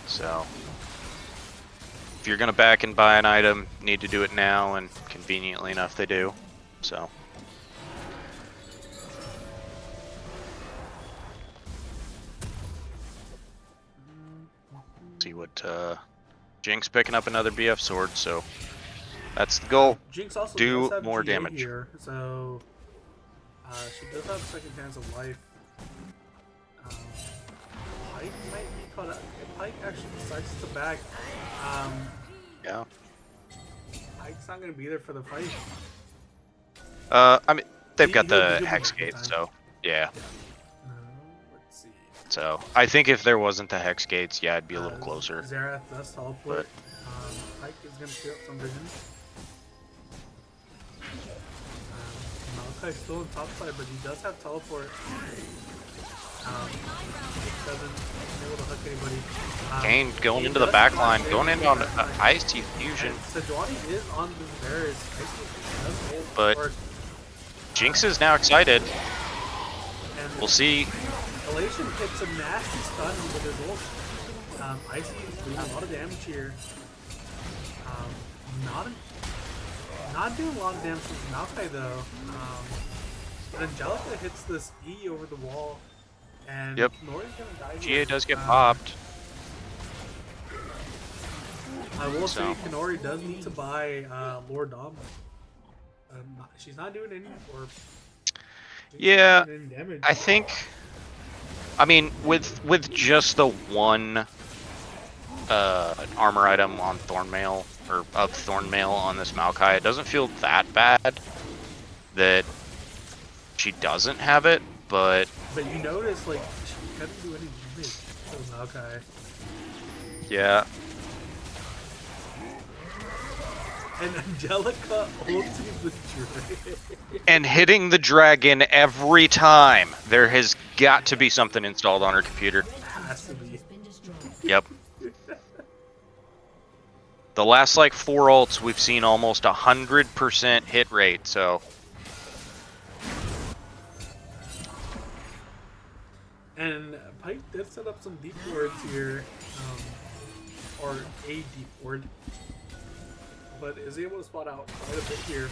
So if you're gonna back and buy an item, you need to do it now, and conveniently enough they do. So see what Jinx picking up another BF sword, so that's the goal. Jinx also do does have more GA damage here, so she does have a second chance of life. Pike might be caught up. If Pike actually decides to back, yeah, Pike's not gonna be there for the fight. I mean, they've got the Hex Gate, so yeah. Let's see. So I think if there wasn't the Hex Gates, yeah, it'd be a little closer. Xerath does teleport. Pike is gonna clear up some vision. Maokai's still on top side, but he does have teleport. Doesn't able to hook anybody. Kane going he into the does back flash line, in going to in the on back line. Icy Fusion, And Sejuani is on the Bears. but Jinx is now excited. And We'll see. Elation hits a nasty stun with his ult. Icy is doing a lot of damage here. Not doing a lot of damage with Maokai though. But Angelica hits this E over the wall, and Yep. Nori's gonna die. GA here. does get popped. I will So. say Kanori does need to buy Lord Dom. She's not doing any Yeah, any damage. I think. I mean, with just the one armor item on Thornmail or of Thornmail on this Maokai, it doesn't feel that bad that she doesn't have it, but you notice like she couldn't do any damage to Maokai. yeah. And Angelica ulted the dragon. And hitting the dragon every time. There has got to be something installed on her computer. Has to be. Yep. The last like 4 ults, we've seen almost 100% hit rate, so. And Pike did set up some deep wards here, or a deep ward, but is able to spot out quite a bit here.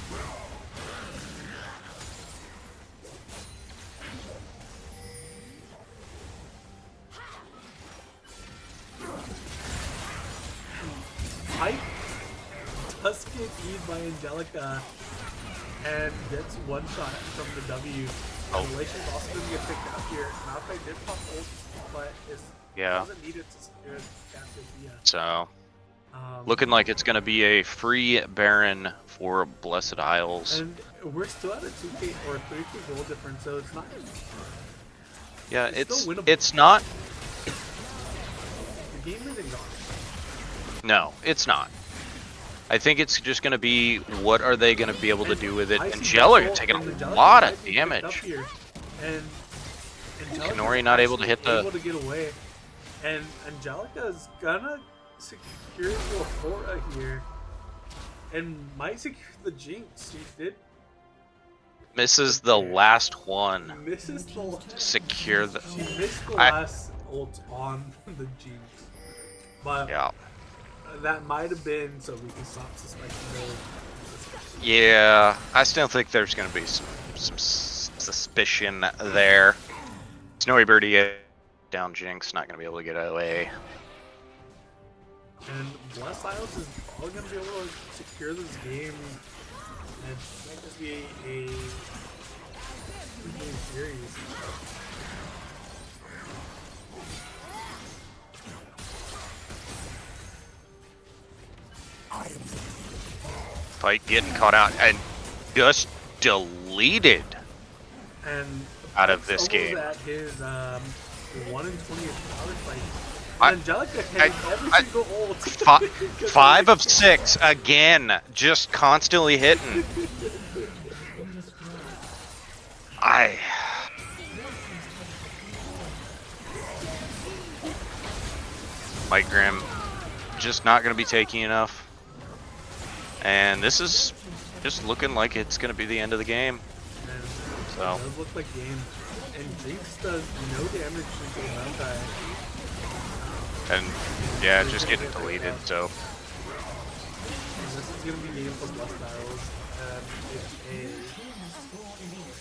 Pike does get E'd by Angelica and gets one shot from the W. Oh. Relations also doesn't get picked up here. Maokai did pop ult, but doesn't need it to secure Cassiopeia. So, looking like it's going to be a free Baron for Blessed Isles. And we're still at a 2k or 3k goal difference, so it's not. Yeah, it's still winnable. it's not. The game isn't gone. No, it's not. I think it's just going to be what are they going to be able to do with it. Angelica taking a lot of damage. And Kanori not able to hit the. Able to get away. And Angelica's gonna secure the Aurora here. And might secure the Jinx. She did. Misses the last one. Misses the Secure the. She missed the last ult on the Jinx. But Yeah. that might have been so we can stop suspecting her. Yeah, I still think there's going to be some suspicion there. Snowy Birdie down Jinx, not going to be able to get away. And Blessed Isles is probably going to be able to secure this game. And it might just be a 2-game series. Fight getting caught out and just deleted And out of this almost game. at his 1 in 20 power fight. I- Angelica hitting every single ult. 5 of 6 again, just constantly hitting. Mike Grimm just not going to be taking enough. And this is just looking like it's going to be the end of the game. And So. it does look like game. And Jinx does no damage to Maokai. And yeah, just getting deleted, so. And this is going to be game for Blessed Isles. It's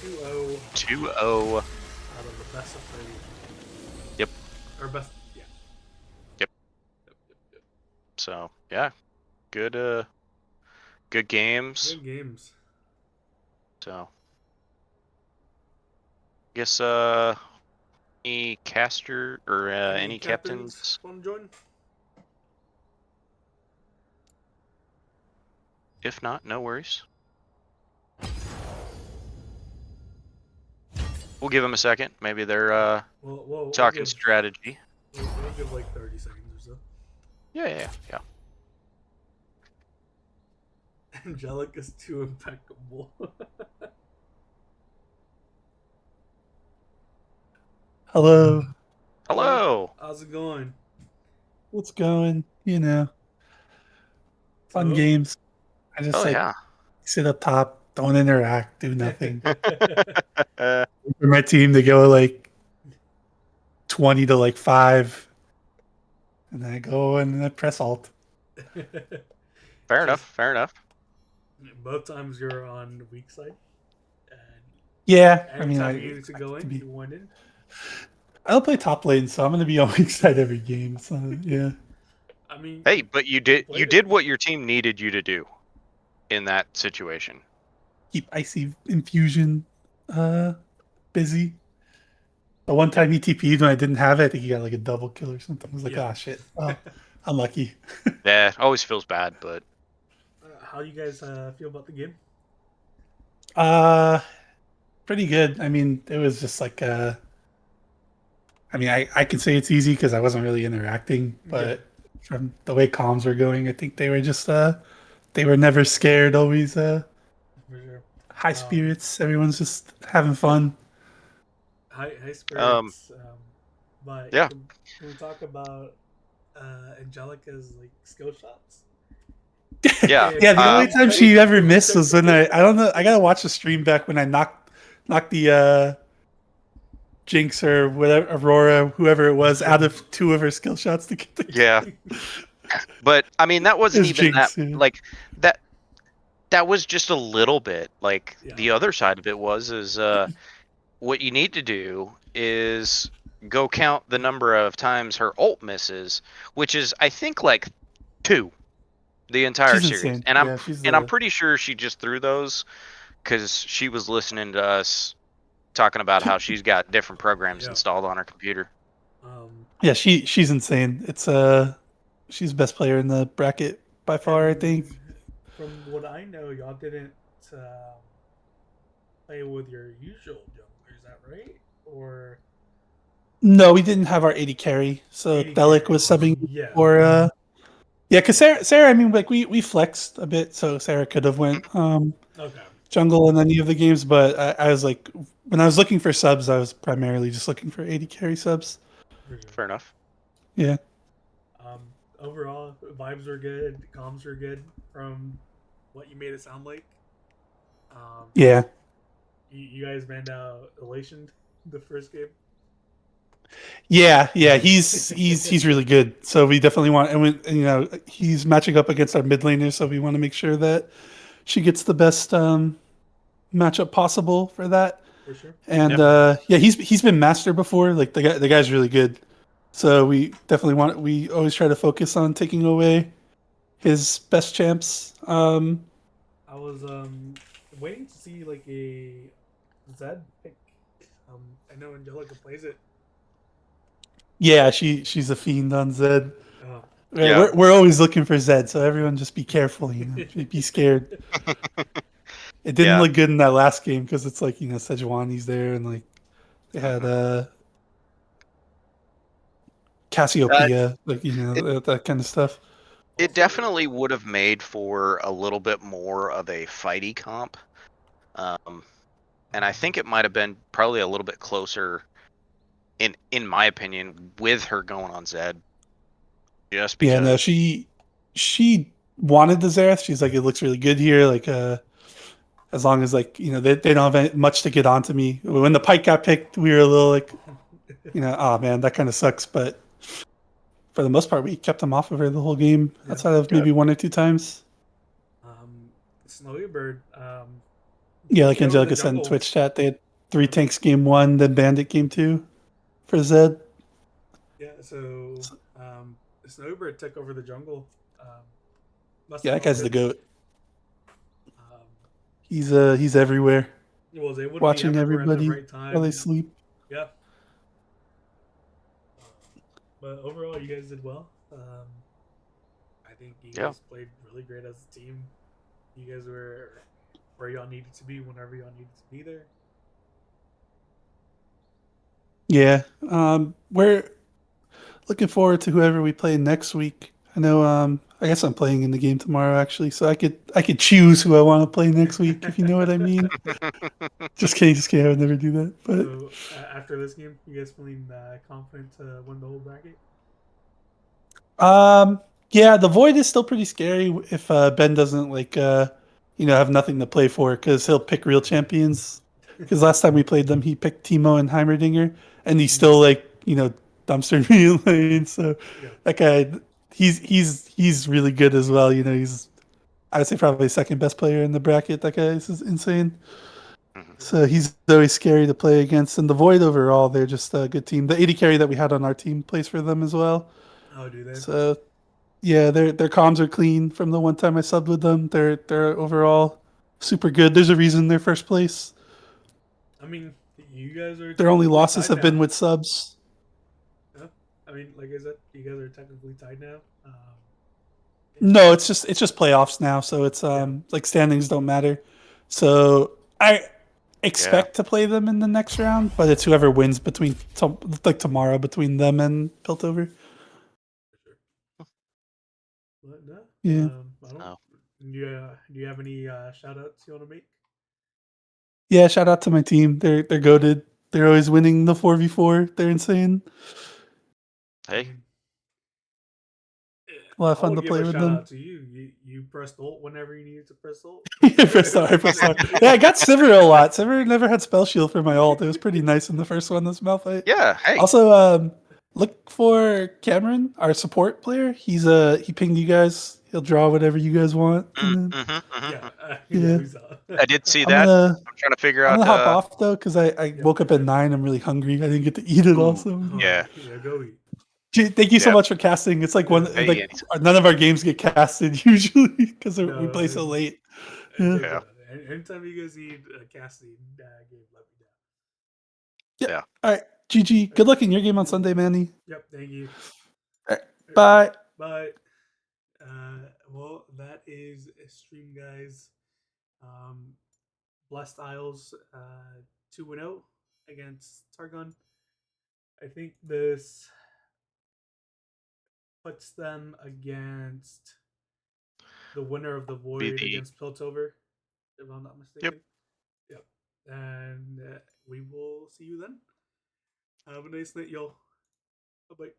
a 2-0 2-0. out of the best of 3. Yep. Or best, yeah. Yep. So, yeah. Good games. Good games. So. Guess, any caster, or, any captains? Want to join? If not, no worries. We'll give them a second. Maybe they're, We'll talking give, strategy. we'll give like 30 seconds or so. Yeah. Angelica's too impeccable. Hello. Hello. How's it going? What's going? Fun So, games. I just Oh like yeah. sit up top, don't interact, do nothing. Uh, Wait for my team to go like 20 to like 5, and then I go and I press alt. fair enough. just Fair enough. both times you're on the weak side, and Yeah, I mean, anytime I you needed to go expect to in, be. you went in. I don't play top lane, so I'm gonna be on weak side every game. So yeah, I mean, Hey, but you you did played it. what your team needed you to do in that situation. keep icy infusion busy. The one time he TP'd when I didn't have it, I think he got like a double kill or something. I was like, Yeah. ah, shit. Oh, unlucky. Yeah, always feels bad, but How you guys feel about the game? Uh, Pretty good. I mean, it was just like I mean, I can say it's easy because I wasn't really interacting, Yeah, but from the way comms were going, I think they were just they were never scared, always for sure. high Um, spirits. Everyone's just having fun. high um, spirits. But yeah. can we talk about Angelica's like skill shots? Yeah. Yeah, the only time she ever missed was when I don't know, I gotta watch the stream back when I knocked the Jinx or whatever Aurora, whoever it was, out of 2 of her skill shots to get the kill. Yeah. But I mean, that It wasn't was even that Jinx. Yeah. like that. That was just a little bit. Like Yeah. the other side of it is what you need to do is go count the number of times her ult misses, which is I think like 2 the entire She's series. insane. Yeah, she's And I'm pretty sure she just threw those because she was listening to us talking about how she's got different programs Yeah. installed on her computer. yeah, she's insane. It's she's the best player in the bracket by far, I think. From what I know, y'all didn't play with your usual jungler. Is that right? Or No, we didn't have our 80 carry, so 80 Bellic carry? was subbing Yeah. for yeah, because Sarah, I mean, like we flexed a bit, so Sarah could have went Okay. jungle in any of the games, but I was like, when I was looking for subs, I was primarily just looking for 80 carry subs. For sure. Fair enough. Yeah. Overall, vibes were good. Comms were good from what you made it sound like. Yeah. You guys manned out elation the first game. Yeah, he's really good. So we definitely want, and he's matching up against our mid laner, so we want to make sure that she gets the best matchup possible for that. For sure. And yeah, he's been master before. Like the guy's really good. So we definitely we always try to focus on taking away his best champs. I was waiting to see like a Zed pick. I know Angelica plays it. Yeah, she's a fiend on Zed. Oh, Right, Yeah. we're always looking for Zed, so everyone just be careful, be scared. It didn't Yeah. look good in that last game because it's like, Sejuani's there and like they had Cassiopeia, like that kind of stuff. It definitely would have made for a little bit more of a fighty comp. And I think it might have been probably a little bit closer in my opinion with her going on Zed. Just because Yeah, no, she wanted the Xerath. She's like, it looks really good here. Like, as long as like they don't have much to get onto me. When the Pike got picked, we were a little like, oh man, that kind of sucks. But for the most part, we kept them off of her the whole game, outside of maybe 1 or 2 times. Snowy Bird. Yeah, like taking over the Angelica said in jungle. Twitch chat, they had 3 tanks game 1, then Bandit game 2 for Zed. Yeah, so Snowy Bird took over the jungle. Yeah, that guy's the goat. Um, He's everywhere, he was able to watching be everywhere at the everybody right time. while they sleep. Yeah. But overall, you guys did well. I think you guys played really great as a team. You guys were where y'all needed to be whenever y'all needed to be there. Yeah, we're looking forward to whoever we play next week. I know I guess I'm playing in the game tomorrow actually, so I could choose who I want to play next week if you know what I mean. Just kidding, I would never do that. But So after this game, you guys feeling confident to win the whole bracket? yeah, the void is still pretty scary if Ben doesn't have nothing to play for because he'll pick real champions. Because last time we played them, he picked Timo and Heimerdinger, and he still dumpstered me in lane. So Yeah. that guy, he's really good as well. He's I would say probably second best player in the bracket. That guy is insane. So he's always scary to play against. And the void overall, they're just a good team. The 80 carry that we had on our team plays for them as well. Oh, do they? So yeah, their comms are clean from the one time I subbed with them. They're overall super good. There's a reason they're first place. I mean, you guys are. Their only technically losses tied have been now. with subs. Yeah. I mean, like I said, you guys are technically tied now. No, it's just playoffs now, so it's Yeah. like standings don't matter. So I expect to play them in the next round, but it's whoever wins between tomorrow between them and Piltover. But no. Yeah. I don't. No. Do you have any shout outs you want to make? Yeah, shout out to my team. They're goated. They're always winning the 4v4. They're insane. Hey, A lot of I fun would to give play a with shout them. out to you. You pressed ult whenever you needed to press ult. I pressed R. Yeah, I got Sivir a lot. Sivir never had spell shield for my ult. It was pretty nice in the first one, this Malphite. yeah, hey. Also, look for Cameron, our support player. He pinged you guys. He'll draw whatever you guys want. And then, Yeah. Yeah. We saw. I did see I'm that. gonna I'm trying to figure I'm out. gonna hop off though because I woke up at 9. I'm really hungry. I didn't get to eat it Ooh. also. Yeah. Yeah. Go eat. Thank you so Yeah. much for casting. It's like Hey, none of our games get casted usually because we No, play so late. Yeah. Yeah. Anytime you guys need a casting game, let me know. Yeah. All right. GG. Good luck in your game on Sunday, Manny. Yep. Thank you. All right. Bye. Bye. Well, that is a stream, guys. Blessed Isles 2-0 against Targon. I think this puts them against the winner of the Void against Piltover, if I'm not mistaken. Yep. And we will see you then. Have a nice night, y'all. Bye bye.